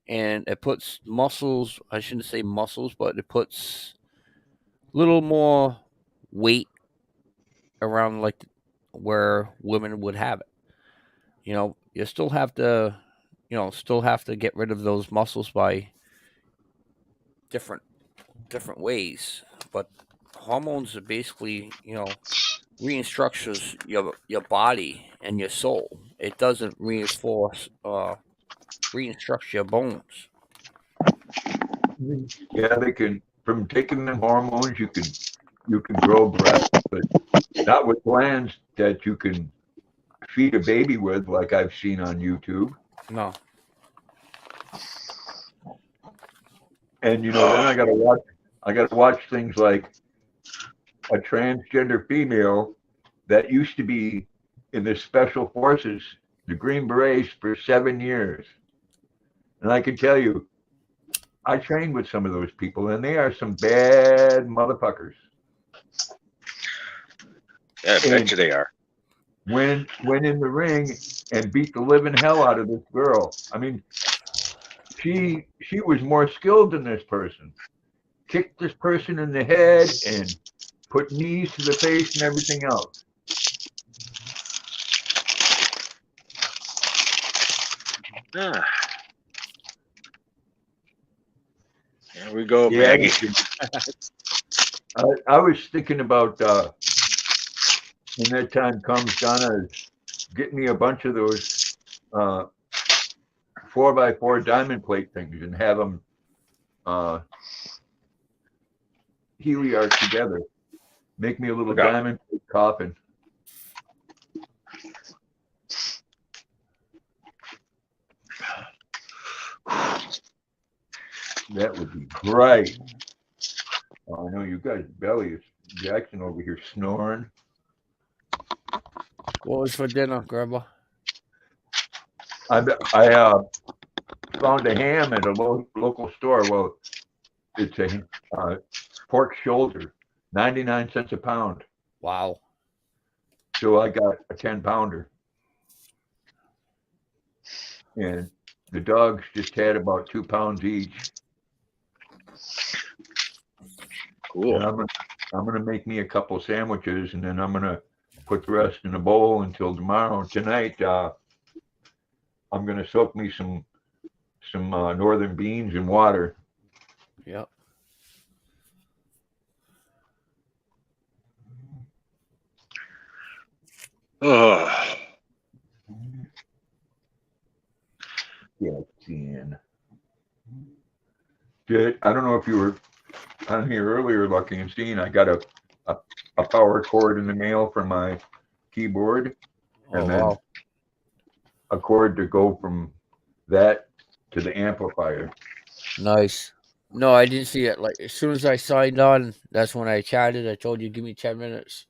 and it puts muscles. I shouldn't say muscles, but it puts a little more weight around like where women would have it. You know, you still have to, get rid of those muscles by different ways, but hormones are basically, reinstructures your body and your soul. It doesn't reinstruct your bones. Yeah, they can. From taking the hormones, you can grow breasts, but not with glands that you can feed a baby with, like I've seen on YouTube. No. And then I gotta watch things like a transgender female that used to be in the special forces, the Green Berets, for 7 years. And I can tell you, I trained with some of those people, and they are some bad motherfuckers. Yeah, I bet you they are. Went in the ring and beat the living hell out of this girl. I mean, she was more skilled than this person. Kicked this person in the head and put knees to the face and everything else. There we go, yeah, Maggie. I was thinking about when that time comes, Donna, get me a bunch of those 4x4 diamond plate things and have them heliarch together. Make me a little diamond plate coffin. That would be great. Oh, I know you guys' belly is Jackson over here snoring. What was for dinner, Grandma? I found a ham at a local store. Well, it's a pork shoulder, 99 cents a pound. Wow. So I got a 10-pounder. And the dogs just had about 2 pounds each. Cool. And I'm gonna make me a couple sandwiches, and then I'm gonna put the rest in a bowl until tomorrow. Tonight, I'm gonna soak me some northern beans in water. Yep. Oh. Yeah, I don't know if you were on here earlier, Lucky and Steen. I got a power cord in the mail for my keyboard, and then a cord to go from that to the amplifier. Nice. No, I didn't see it. Like as soon as I signed on, that's when I chatted. I told you, give me 10 minutes.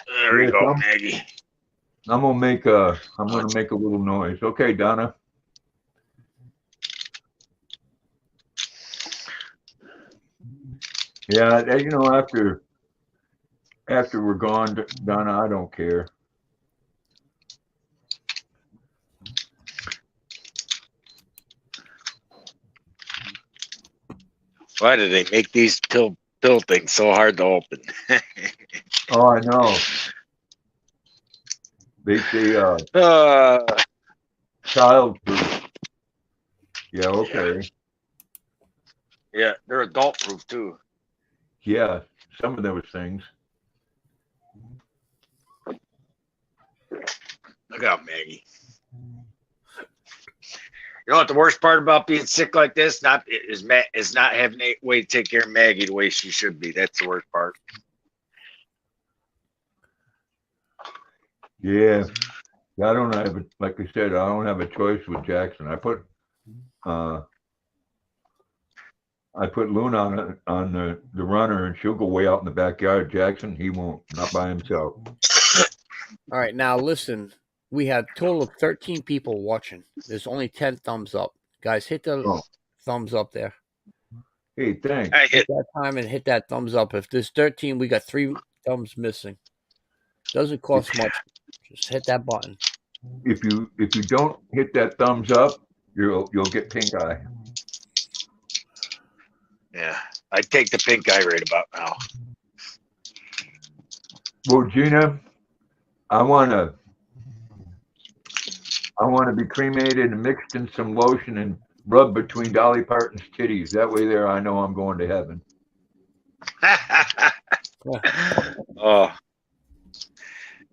There you go, Maggie. I'm gonna make a little noise. Okay, Donna. Yeah, after we're gone, Donna, I don't care. Why do they make these pill things so hard to open? Oh, I know. They say childproof. Yeah, okay. Yeah, they're adult proof too. Yeah, some of those things. Look out, Maggie. You know what the worst part about being sick like this is not having a way to take care of Maggie the way she should be. That's the worst part. Yeah. I don't have a, like I said, I don't have a choice with Jackson. I put Luna on the runner, and she'll go way out in the backyard. Jackson, he won't, not by himself. All right, now listen. We had a total of 13 people watching. There's only 10 thumbs up. Guys, hit the Oh. thumbs up there. Hey, thanks. I Hit hit. that time and hit that thumbs up. If there's 13, we got 3 thumbs missing. Doesn't cost much. Just hit that button. If you don't hit that thumbs up, you'll get pink eye. Yeah, I take the pink eye right about now. Well, Gina, I want to be cremated and mixed in some lotion and rubbed between Dolly Parton's titties. That way, there, I know I'm going to heaven. Oh,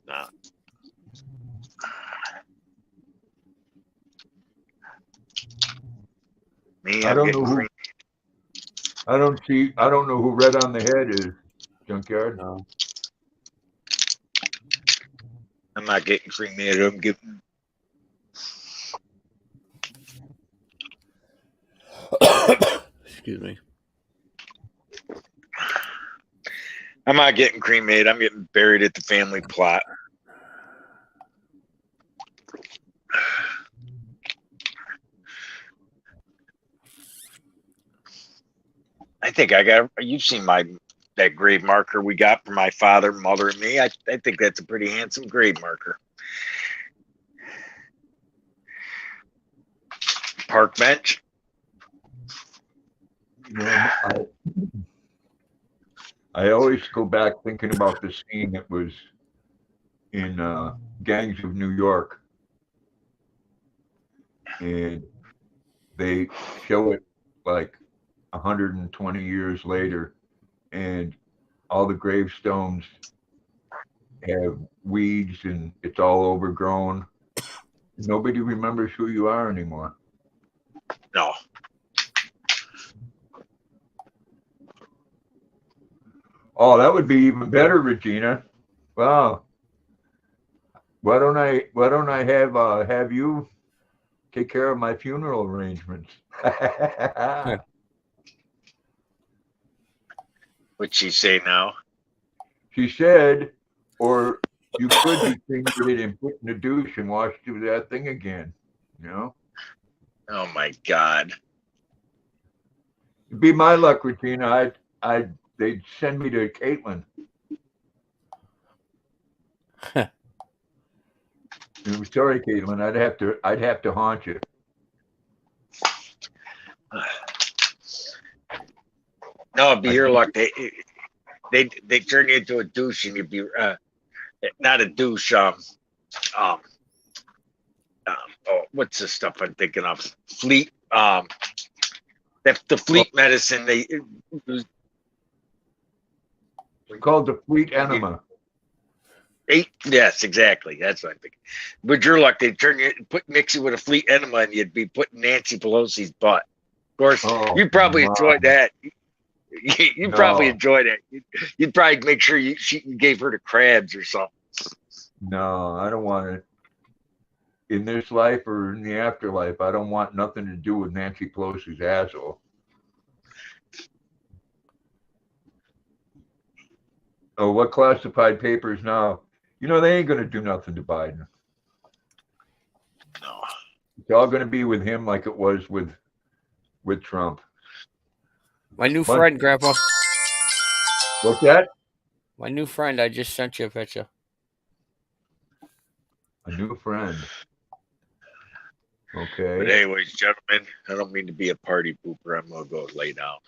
no. Me, I I'm don't getting know who. cream. I don't know who Red on the Head is. Junkyard. No. I'm not getting cremated. I'm getting. Excuse me. I'm not getting cremated. I'm getting buried at the family plot. I think I got. You've seen that grave marker we got for my father, mother, and me. I think that's a pretty handsome grave marker. Park bench. You know, I always go back thinking about the scene that was in Gangs of New York, and they show it like 120 years later, and all the gravestones have weeds and it's all overgrown. Nobody remembers who you are anymore. No. Oh, that would be even better, Regina. Wow. Why don't I have you take care of my funeral arrangements? What'd she say now? She said, or you could be cremated and put in the douche and wash through that thing again. You know? Oh my God. It'd be my luck, Regina. They'd send me to Caitlin. I'm sorry, Caitlin. I'd have to haunt you. No, it'd be your luck. They turn you into a douche, and you'd be not a douche. Oh, what's the stuff I'm thinking of? Fleet. The fleet medicine. It's called the fleet enema. Yes, exactly. That's what I'm thinking. With your luck, they'd mix you with a fleet enema, and you'd be putting Nancy Pelosi's butt. Of course, you'd probably enjoy that. You probably enjoyed it. You'd probably make sure you gave her to crabs or something. No, I don't want it. In this life or in the afterlife, I don't want nothing to do with Nancy Pelosi's asshole. Oh, what classified papers now? You know, they ain't going to do nothing to Biden. No. It's all going to be with him like it was with Trump. My new friend, Grandpa. What's that? My new friend. I just sent you a picture. A new friend. Okay. But anyways, gentlemen, I don't mean to be a party pooper. I'm going to go lay down.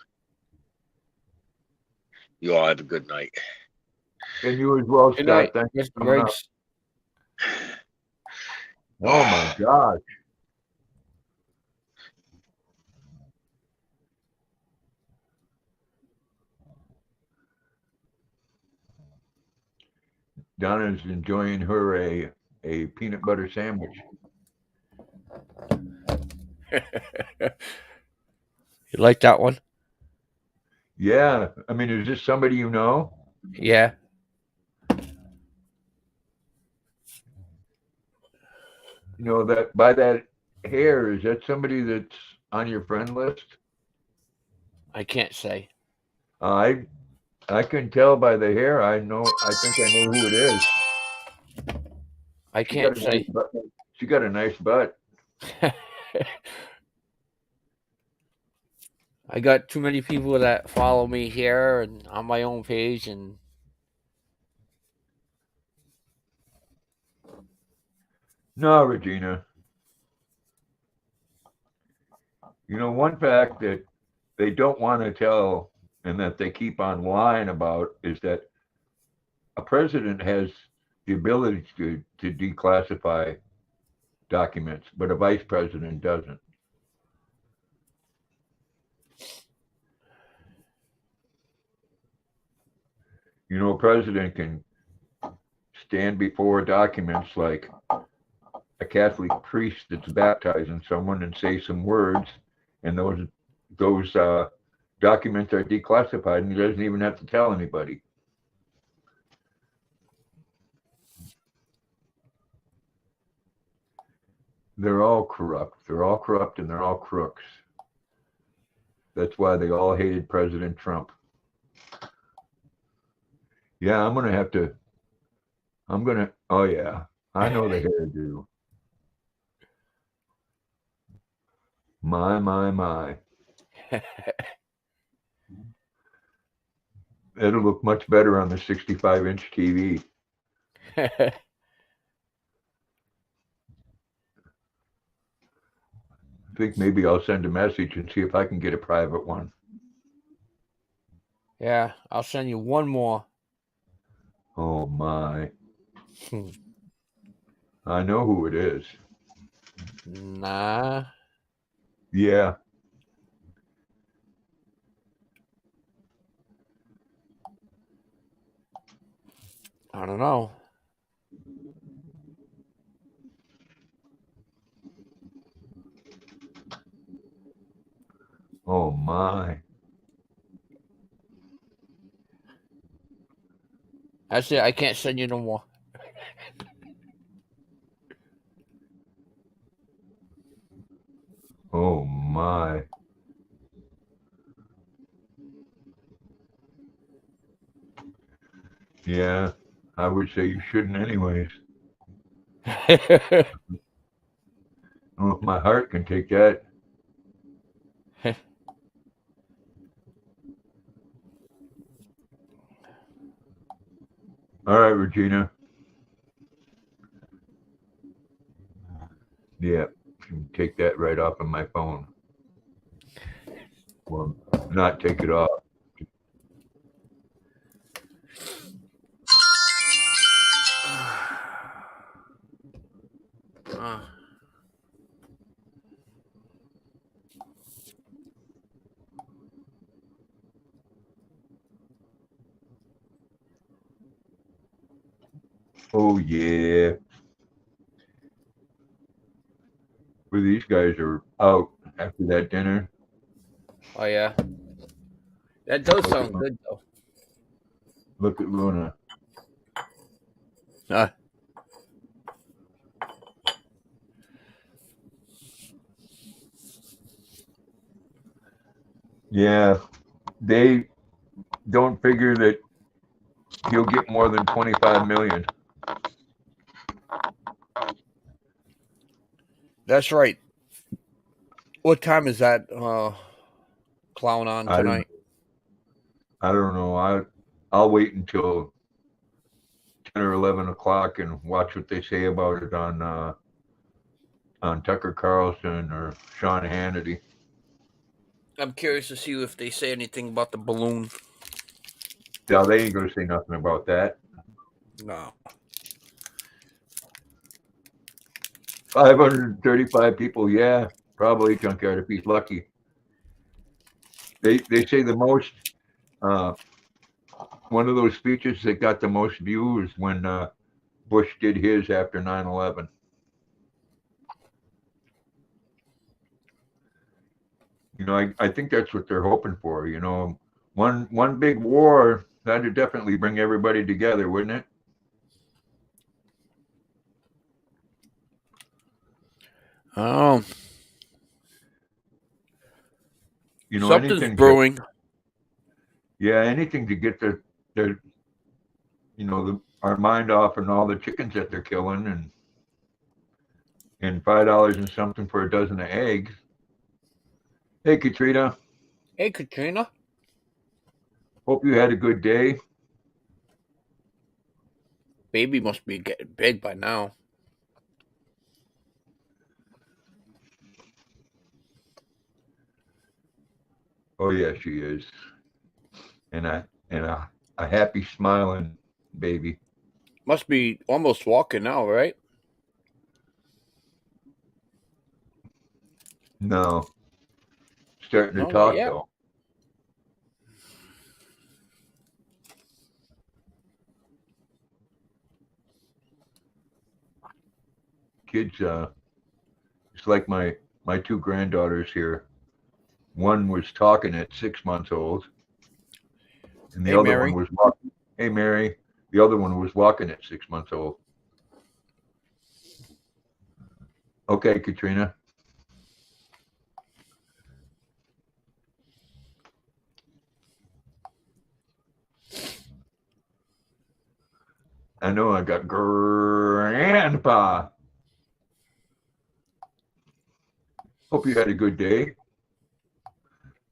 You all have a good night. And you as well, Good Scott. night, Thanks Mr. for coming up. Briggs. Oh my gosh. Donna's enjoying her a peanut butter sandwich. You like that one? Yeah. I mean, is this somebody you know? Yeah. You know that by that hair, is that somebody that's on your friend list? I can't say. I I can tell by the hair. I know. I think I know who it is. I She got can't a nice say. butt. She got a nice butt. I got too many people that follow me here and on my own page, and No, Regina. You know, one fact that they don't want to tell and that they keep on lying about is that a president has the ability to declassify documents, but a vice president doesn't. You know, a president can stand before documents like a Catholic priest that's baptizing someone and say some words, and those documents are declassified, and he doesn't even have to tell anybody. They're all corrupt. They're all corrupt, and they're all crooks. That's why they all hated President Trump. Yeah, I'm gonna have to. I'm gonna. Oh yeah, I know the hairdo. My. It'll look much better on the 65-inch TV. I think maybe I'll send a message and see if I can get a private one. yeah, I'll send you one more. Oh my. I know who it is. Nah. Yeah. I don't know. Oh my. That's it. I can't send you no more. Oh my. Yeah. I would say you shouldn't anyways. Well, if my heart can take that. All right, Regina. Yeah. Take that right off of my phone. Well, not take it off. Oh yeah. Where these guys are out after that dinner. Oh yeah. That does sound good though. Look at Luna. Yeah. They don't figure that he'll get more than 25 million. That's right. What time is that clown on tonight? I don't know. I'll wait until 10 or 11 o'clock and watch what they say about it on Tucker Carlson or Sean Hannity. I'm curious to see if they say anything about the balloon. Yeah, they ain't gonna say nothing about that. No. 535 people, yeah, probably Junkyard if he's lucky. They say the most one of those speeches that got the most views when Bush did his after 9/11. You know, I think that's what they're hoping for. You know, one big war that'd definitely bring everybody together, wouldn't it? Oh, You know, something's anything to, brewing. yeah, anything to get their our mind off and all the chickens that they're killing and $5 and something for a dozen of eggs. Hey, Katrina, Hey, Katrina. hope you had a good day. Baby must be getting big by now. Oh yeah, she is, and a happy smiling baby. Must be almost walking now, right? No, starting to No, not talk yet. though. Kids, it's like my two granddaughters here. One was talking at 6 months old, and the Hey, other one Mary. was walking. Hey, Mary. The other one was walking at 6 months old. Okay, Katrina. I know I got grandpa. Hope you had a good day.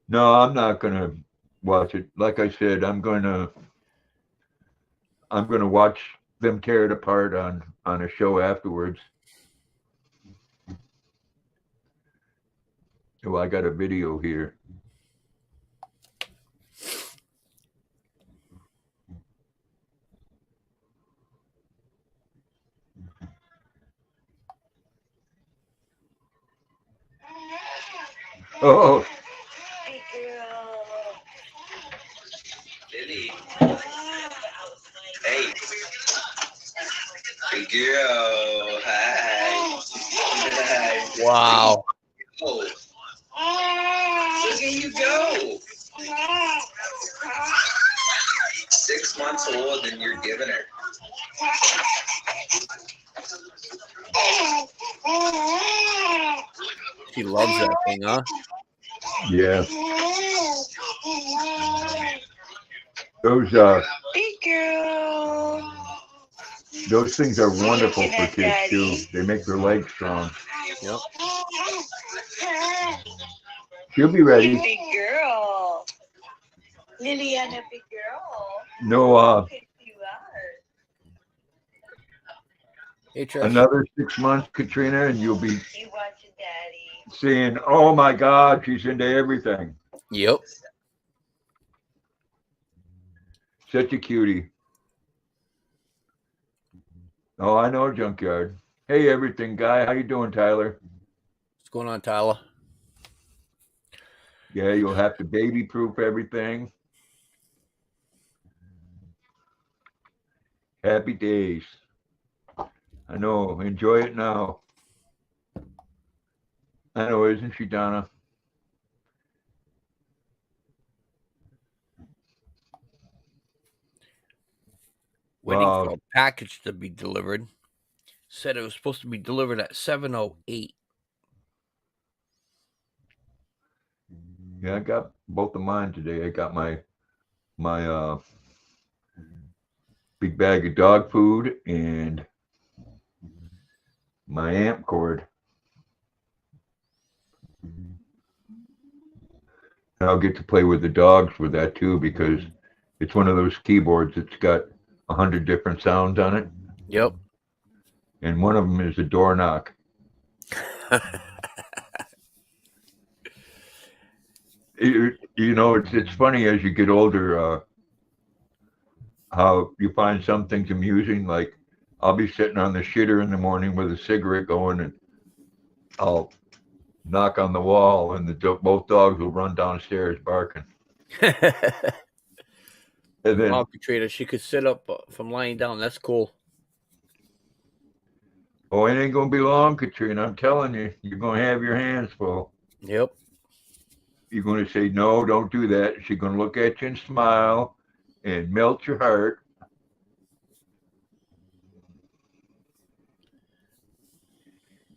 No, I'm not gonna watch it. Like I said, I'm gonna watch them tear it apart on a show afterwards. Oh, I got a video here. Oh, Hey girl. Lily. Hey. Hey girl. Hi. Hi. Wow. Oh. Look at you go. 6 months old and you're giving her. She loves that thing, huh? yeah. Those Hey girl. those things are wonderful for kids too. They make their legs strong. Yep. She'll be ready. Big girl. Liliana, big girl. No, Pick you up. Hey, Trish. another 6 months, Katrina, and you'll be You watching daddy. saying, "Oh my God, she's into everything." Yep. Such a cutie. Oh, I know, Junkyard. Hey, everything guy, how you doing, Tyler? What's going on, Tyler? Yeah, you'll have to baby-proof everything. Happy days. I know. Enjoy it now. I know, isn't she, Donna? Waiting for a package to be delivered. Said it was supposed to be delivered at 7:08. Yeah, I got both of mine today. I got my big bag of dog food and my amp cord. And I'll get to play with the dogs with that too because it's one of those keyboards that's got 100 different sounds on it. Yep. And one of them is a door knock. It's funny as you get older how you find some things amusing. Like I'll be sitting on the shitter in the morning with a cigarette going, and I'll knock on the wall, and both dogs will run downstairs barking. And then, wow, Katrina, she could sit up from lying down. That's cool. oh, it ain't gonna be long, Katrina. I'm telling you, you're gonna have your hands full. Yep. You're gonna say, no, don't do that. She's gonna look at you and smile and melt your heart.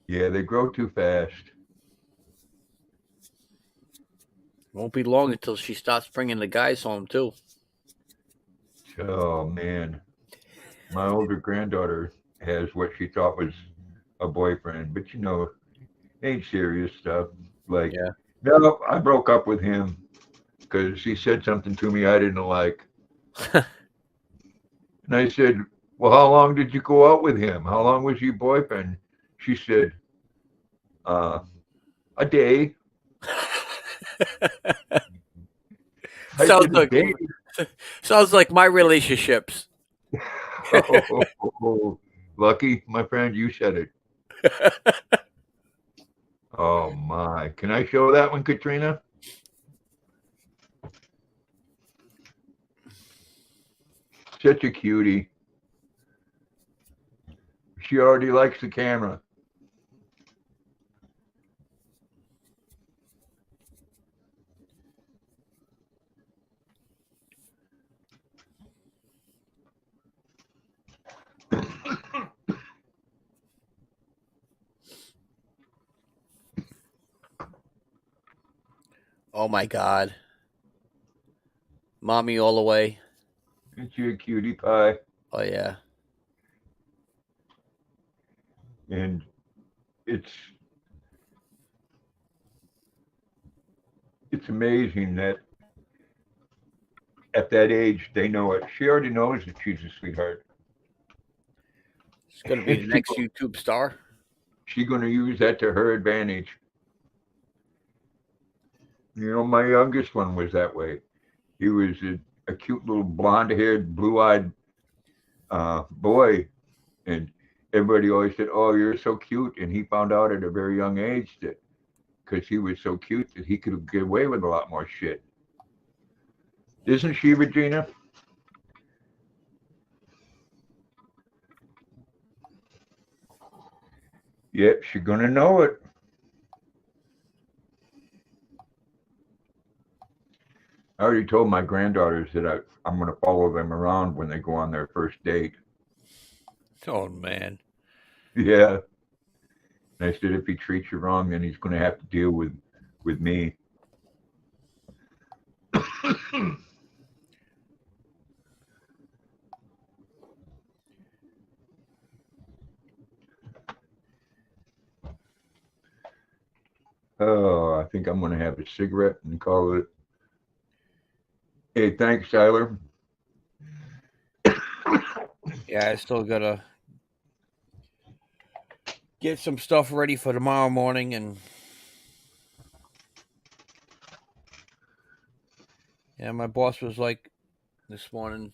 Yeah, they grow too fast. Won't be long until she starts bringing the guys home too. Oh man, my older granddaughter has what she thought was a boyfriend, but ain't serious stuff. Like, Yeah. no, I broke up with him because he said something to me I didn't like. And I said, well, how long did you go out with him? How long was your boyfriend? She said, uh, a day. I sounds said, a like day? sounds like my relationships. Oh, lucky, my friend, you said it. Oh my. Can I show that one, Katrina? Such a cutie. She already likes the camera. Oh my God. Mommy all the way. Isn't she a cutie pie? Oh yeah. And it's it's amazing that at that age they know it. She already knows that she's a sweetheart. She's gonna be the next YouTube star. She's going to use that to her advantage. My youngest one was that way. He was a cute little blonde-haired, blue-eyed boy, and everybody always said, "Oh, you're so cute." And he found out at a very young age that because he was so cute that he could get away with a lot more shit. Isn't she, Regina? Yep, she's gonna know it. I already told my granddaughters that I'm gonna follow them around when they go on their first date. Oh man. Yeah. And I said, if he treats you wrong, then he's gonna have to deal with me. Oh, I think I'm gonna have a cigarette and call it. Hey, thanks, Tyler. Yeah, I still gotta get some stuff ready for tomorrow morning and yeah, my boss was like this morning,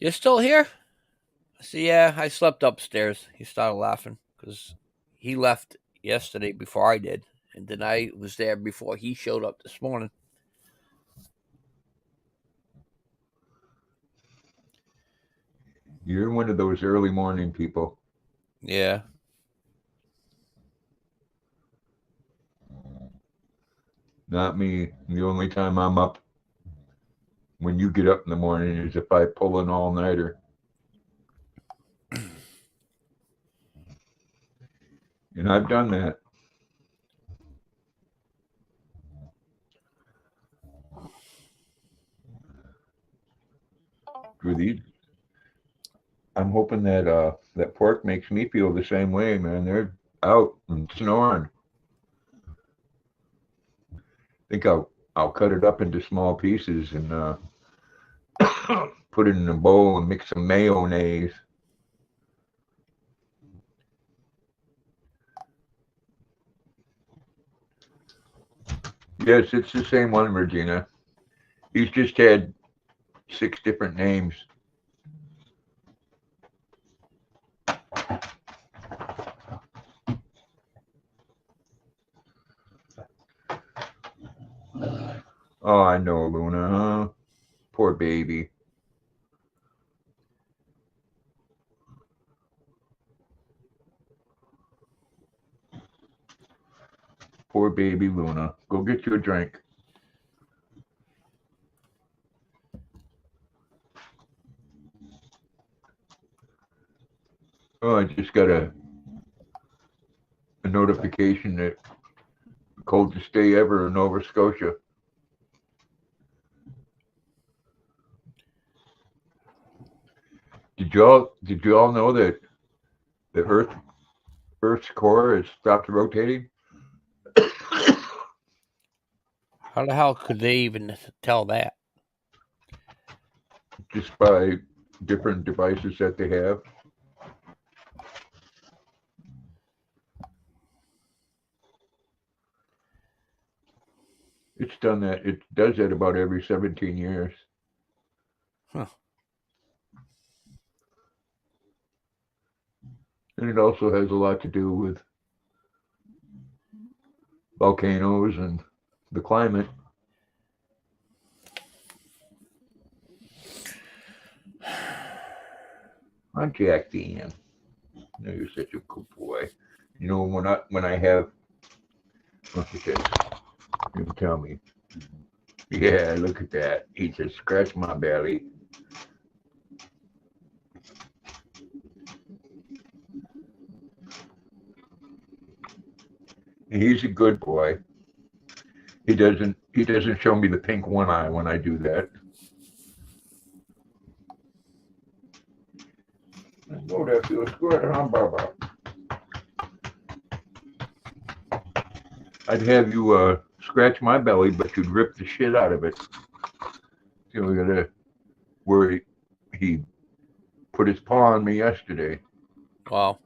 "You're still here?" I said, "Yeah, I slept upstairs." He started laughing because he left yesterday before I did, and then I was there before he showed up this morning. You're one of those early morning people. Yeah. Not me. The only time I'm up when you get up in the morning is if I pull an all-nighter. And I've done that. For these, I'm hoping that pork makes me feel the same way, man. They're out and snoring. I think I'll cut it up into small pieces and put it in a bowl and mix some mayonnaise. Yes, it's the same one, Regina. He's just had 6 different names. Oh, I know, Luna. Huh? Poor baby. Poor baby Luna. Go get you a drink. Oh, I just gotta notification that coldest day ever in Nova Scotia. Did you all know that the Earth's core has stopped rotating? How the hell could they even tell that? Just by different devices that they have. It's done that. It does that about every 17 years. Huh. And it also has a lot to do with volcanoes and the climate. I'm Jack Dan. No, you're such a good boy. You know, when I have, look at this. You can tell me. Yeah, look at that. He just scratched my belly. He's a good boy. He doesn't show me the pink one eye when I do that. Oh, that feels good, huh, Baba? I'd have you scratch my belly, but you'd rip the shit out of it. You know, where he put his paw on me yesterday. Wow.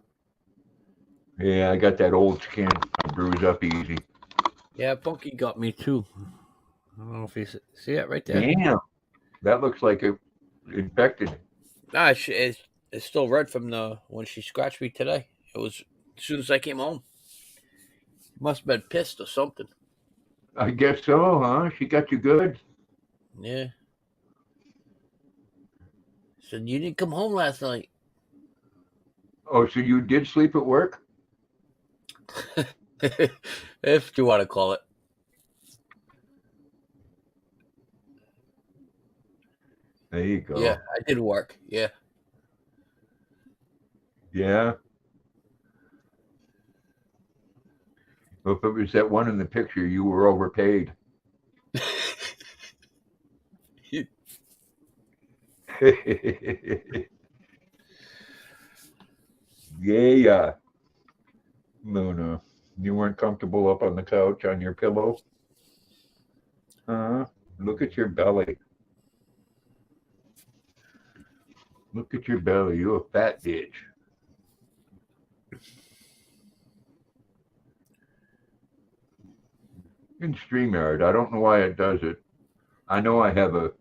Yeah, I got that old skin. I bruise up easy. Yeah, Punky got me too. I don't know if you see it right there. Damn, that looks like it infected. Nah, it's still red from the when she scratched me today. It was as soon as I came home. Must have been pissed or something. I guess so, huh? She got you good. Yeah. Said you didn't come home last night. Oh, so you did sleep at work? If you want to call it. There you go. Yeah, I did work. Yeah. Yeah. Well, if it was that one in the picture, you were overpaid. Yeah. No. You weren't comfortable up on the couch on your pillow? Look at your belly. Look at your belly. You a fat bitch. In StreamYard, I don't know why it does it. I know I have a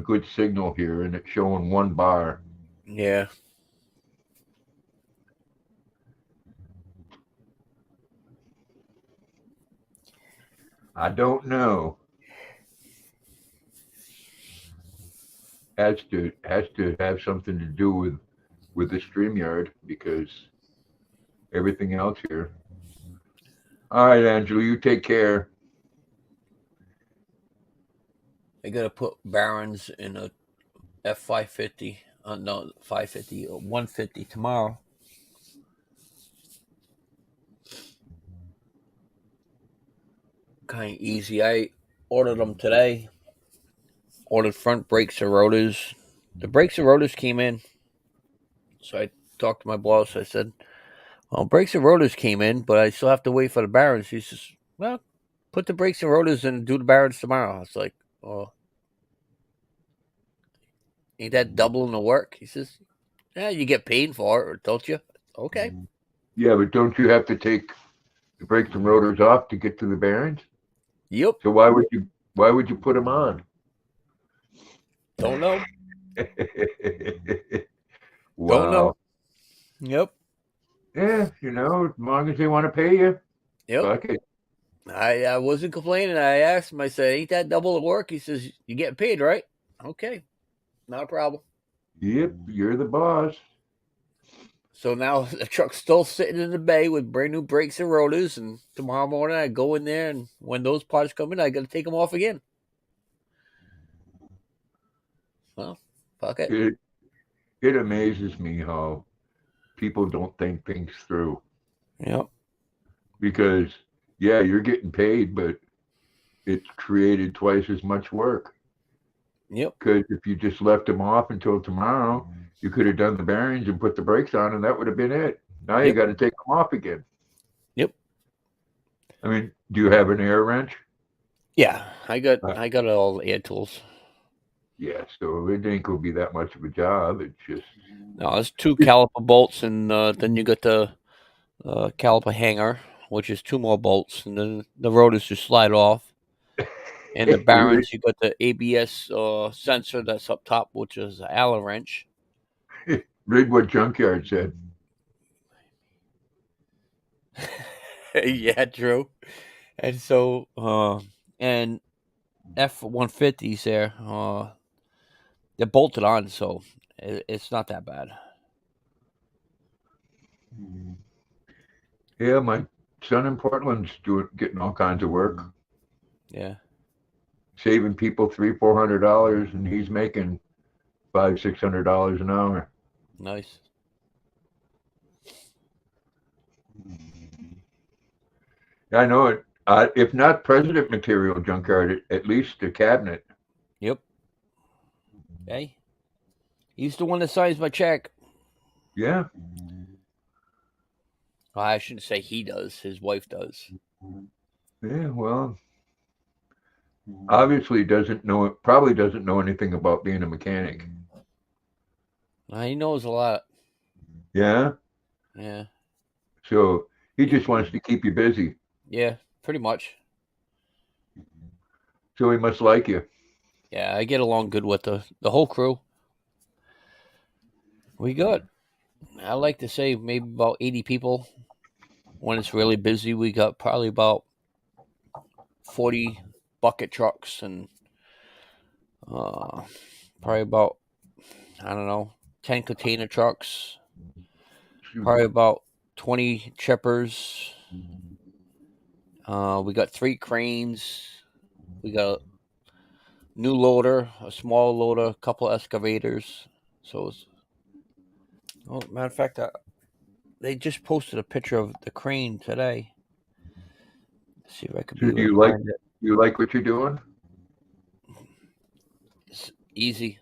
good signal here, and it's showing 1 bar. Yeah. I don't know. Has to have something to do with the StreamYard, because everything else here. All right, Angela, you take care. I gotta put Barons in a F550. No, 550 or 150 tomorrow. Kind of easy. I ordered them today. Ordered front brakes and rotors. The brakes and rotors came in. So I talked to my boss. I said, well, brakes and rotors came in, but I still have to wait for the Barons. He says, well, put the brakes and rotors and do the Barons tomorrow. I was like, oh, ain't that doubling the work? He says, yeah, you get paid for it, don't you? Okay. Yeah, but don't you have to take the brakes and rotors off to get to the bearings? Yep. So why would you put them on? Don't know. Wow. Don't know. Yep. Yeah, as long as they want to pay you. Yep. Fuck it. I wasn't complaining. I asked him, I said, ain't that double the work? He says, you get paid, right? Okay. Not a problem. Yep, you're the boss. So now the truck's still sitting in the bay with brand new brakes and rotors. And tomorrow morning I go in there, and when those parts come in, I got to take them off again. Well, fuck it. It amazes me how people don't think things through. Yep. because yeah, you're getting paid, but it's created twice as much work. Yep. Because if you just left them off until tomorrow, you could have done the bearings and put the brakes on, and that would have been it. Now you Yep. got to take them off again. Yep. I mean, do you have an air wrench? Yeah, I got all the air tools. Yeah, so it ain't gonna be that much of a job. It's just No, there's 2 caliper bolts, and then you got the caliper hanger, which is 2 more bolts, and then the rotors just slide off. And the bearings, you got the ABS sensor that's up top, which is an Allen wrench. read what Junkyard said. Yeah, true. And so, and F-150s there, they're bolted on, so it's not that bad. Yeah, my son in Portland's getting all kinds of work, Yeah. saving people $300-400, and he's making $500-600 an hour. Nice. I know it. If not president material, Junkyard, at least the cabinet. Yep. Hey, he's the one that signs my check. Yeah, Well, I shouldn't say he does. His wife does. yeah. Well, obviously probably doesn't know anything about being a mechanic. He knows a lot. Yeah. Yeah. So he just wants to keep you busy. Yeah, pretty much. So he must like you. Yeah, I get along good with the whole crew. We got, I like to say, maybe about 80 people. When it's really busy, we got probably about 40 bucket trucks and probably about, I don't know, 10 container trucks, probably about 20 chippers. We got 3 cranes. We got a new loader, a small loader, a couple excavators. So, matter of fact, they just posted a picture of the crane today. Let's see if I can. So do you like what you're doing? It's easy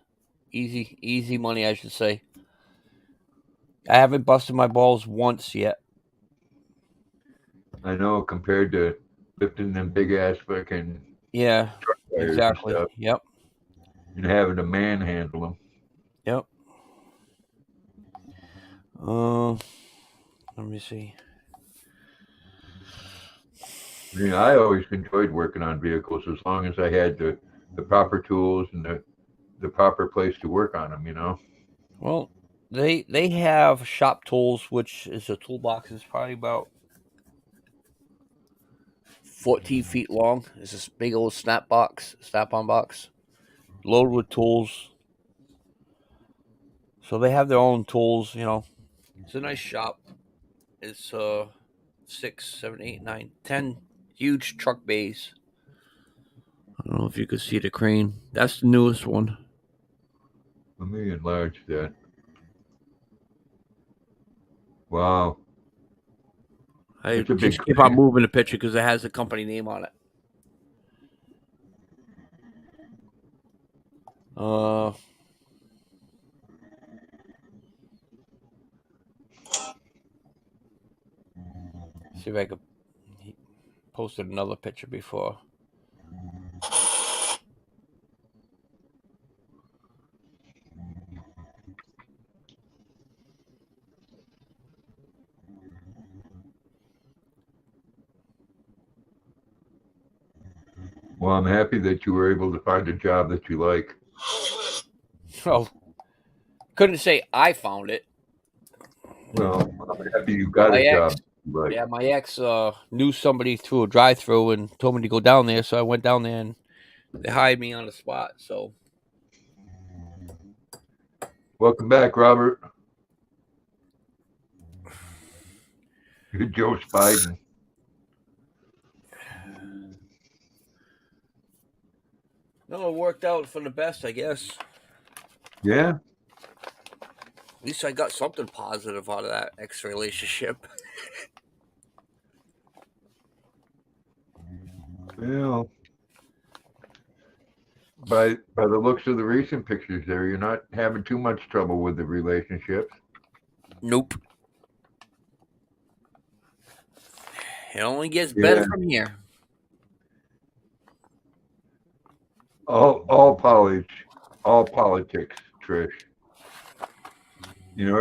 money, I should say. I haven't busted my balls once yet. I know, compared to lifting them big ass fucking Yeah, truck tires exactly. and stuff, Yep. and having to manhandle them. Yep. Let me see. I mean, I always enjoyed working on vehicles as long as I had the proper tools and the proper place to work on them, you know? Well, they have shop tools, which is a toolbox. It's probably about 14 feet long. It's this big old snap-on box, loaded with tools. So they have their own tools, you know. It's a nice shop. It's 6, 7, 8, 9, 10 huge truck bays. I don't know if you could see the crane. That's the newest one. Let me enlarge that. Wow. I It's a big just keep crane. on moving the picture because it has the company name on it. See if I could. He posted another picture before. Well, I'm happy that you were able to find a job that you like. Oh, couldn't say I found it. Well, I'm happy you got a job you like. Yeah, my ex knew somebody through a drive-through and told me to go down there, so I went down there and they hired me on the spot. So, Welcome back, Robert. You're Joe Spiden. no, it worked out for the best, I guess. Yeah. At least I got something positive out of that ex relationship. by the looks of the recent pictures there, you're not having too much trouble with the relationships. Nope. It only gets Yeah. better from here. All politics, Trish. You know,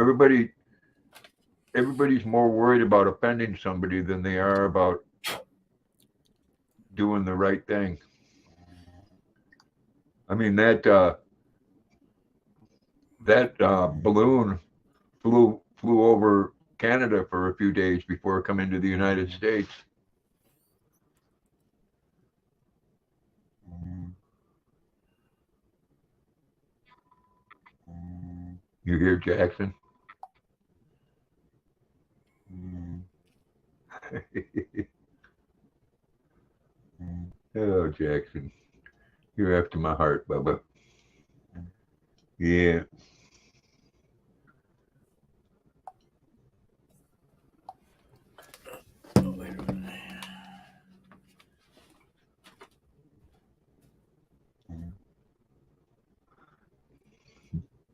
everybody's more worried about offending somebody than they are about doing the right thing. I mean that balloon flew over Canada for a few days before coming to the United States. You hear Jackson? Oh, Jackson, you're after my heart, Bubba. Yeah.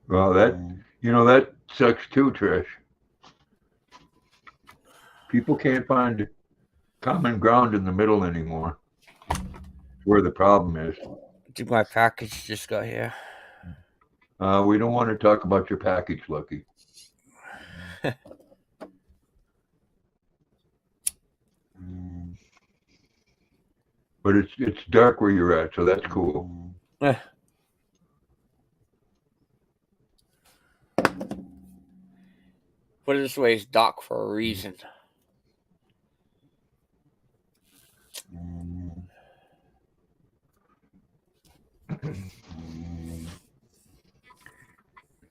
Well, that sucks too, Trish. People can't find common ground in the middle anymore. Where the problem is. I think my package just got here. We don't want to talk about your package, Lucky. But it's dark where you're at, so that's cool. Put it this way, it's dark for a reason.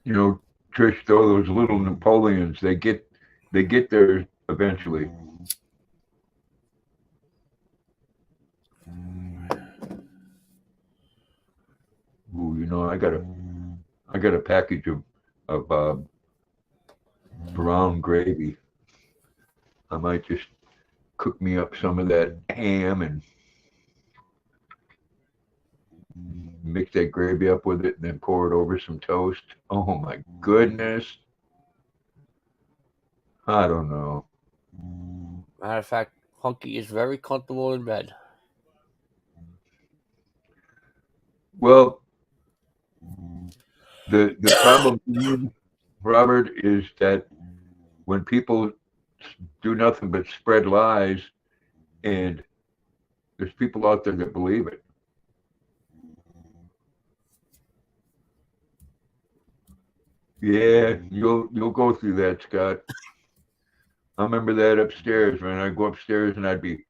You know, Trish, though, those little Napoleons, they get there eventually. Ooh, you know, I got a package of brown gravy. I might just cook me up some of that ham and mix that gravy up with it and then pour it over some toast. Oh my goodness. I don't know. Matter of fact, Hunky is very comfortable in bed. Well, the problem, Robert, is that when people do nothing but spread lies, and there's people out there that believe it. Yeah, you'll go through that, Scott. I remember that upstairs when I'd go upstairs and I'd be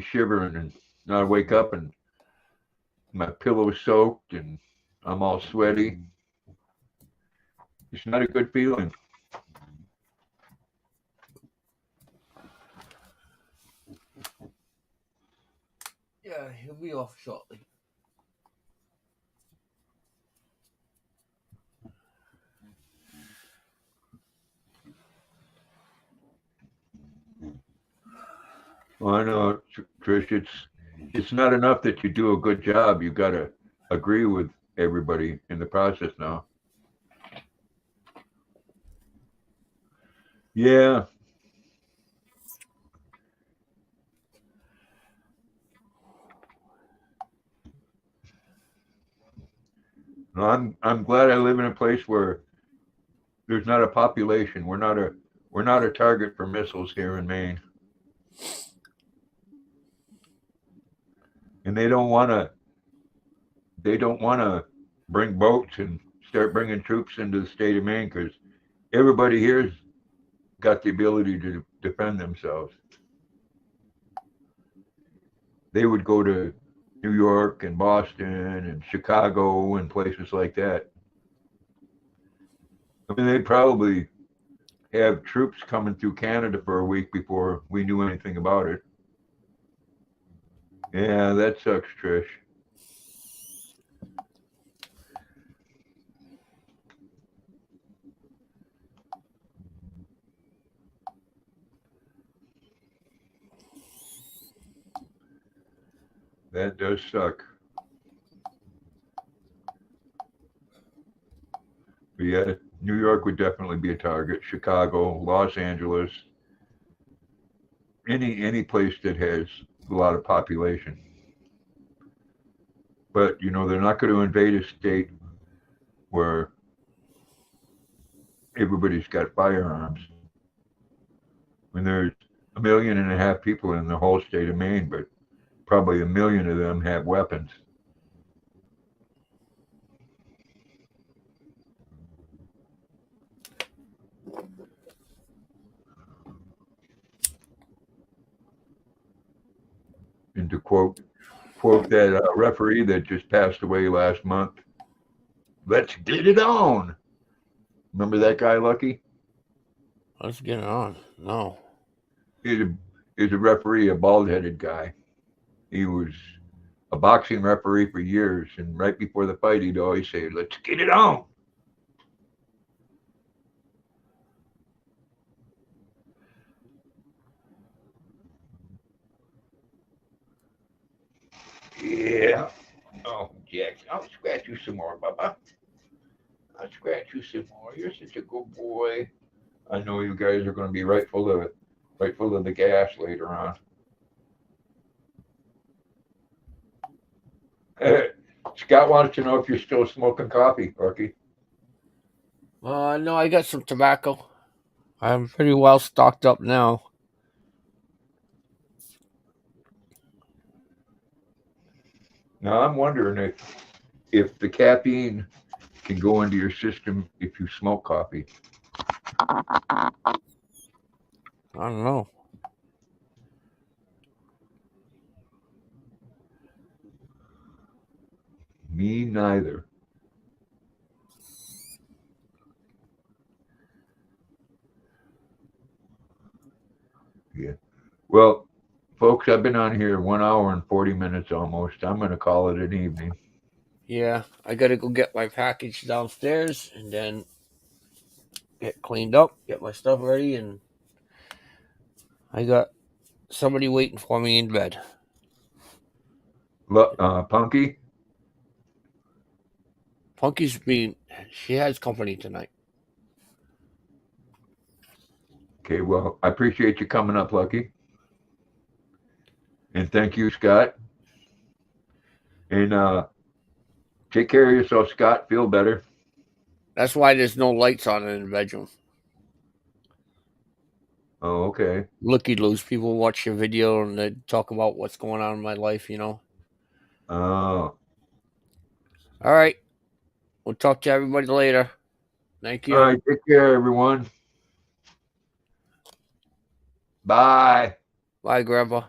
shivering and I'd wake up and my pillow's soaked and I'm all sweaty. It's not a good feeling. Yeah, he'll be off shortly. Well, I know, Trish, it's not enough that you do a good job. You got to agree with everybody in the process now. Yeah. No, I'm glad I live in a place where there's not a population. We're not a target for missiles here in Maine. And they don't want to bring boats and start bringing troops into the state of Maine because everybody here's got the ability to defend themselves. They would go to New York and Boston and Chicago and places like that. I mean, they'd probably have troops coming through Canada for a week before we knew anything about it. Yeah, that sucks, Trish. That does suck. yeah, New York would definitely be a target. Chicago, Los Angeles, any place that has a lot of population. But they're not going to invade a state where everybody's got firearms. When there's 1.5 million people in the whole state of Maine, but probably 1 million of them have weapons. And to quote that referee that just passed away last month, let's get it on. Remember that guy, Lucky? Let's get it on. No. He's a referee, a bald-headed guy. He was a boxing referee for years, and right before the fight, he'd always say, let's get it on. Yeah. Oh, Jack, I'll scratch you some more, Bubba. I'll scratch you some more. You're such a good boy. I know you guys are going to be right full of the gas later on. Scott wants to know if you're still smoking coffee, Lucky. No, I got some tobacco. I'm pretty well stocked up now. Now I'm wondering if the caffeine can go into your system if you smoke coffee. I don't know. Me neither. Yeah. Well, folks, I've been on here 1 hour and 40 minutes almost. I'm going to call it an evening. Yeah, I gotta go get my package downstairs and then get cleaned up, get my stuff ready, and I got somebody waiting for me in bed. Punky? She has company tonight. Okay, well, I appreciate you coming up, Lucky. And thank you, Scott. And take care of yourself, Scott. Feel better. That's why there's no lights on in the bedroom. Oh, okay. Looky-loos. People watch your video and they talk about what's going on in my life, Oh. All right. We'll talk to everybody later. Thank you. All right, take care, everyone. Bye. Bye, Grandpa.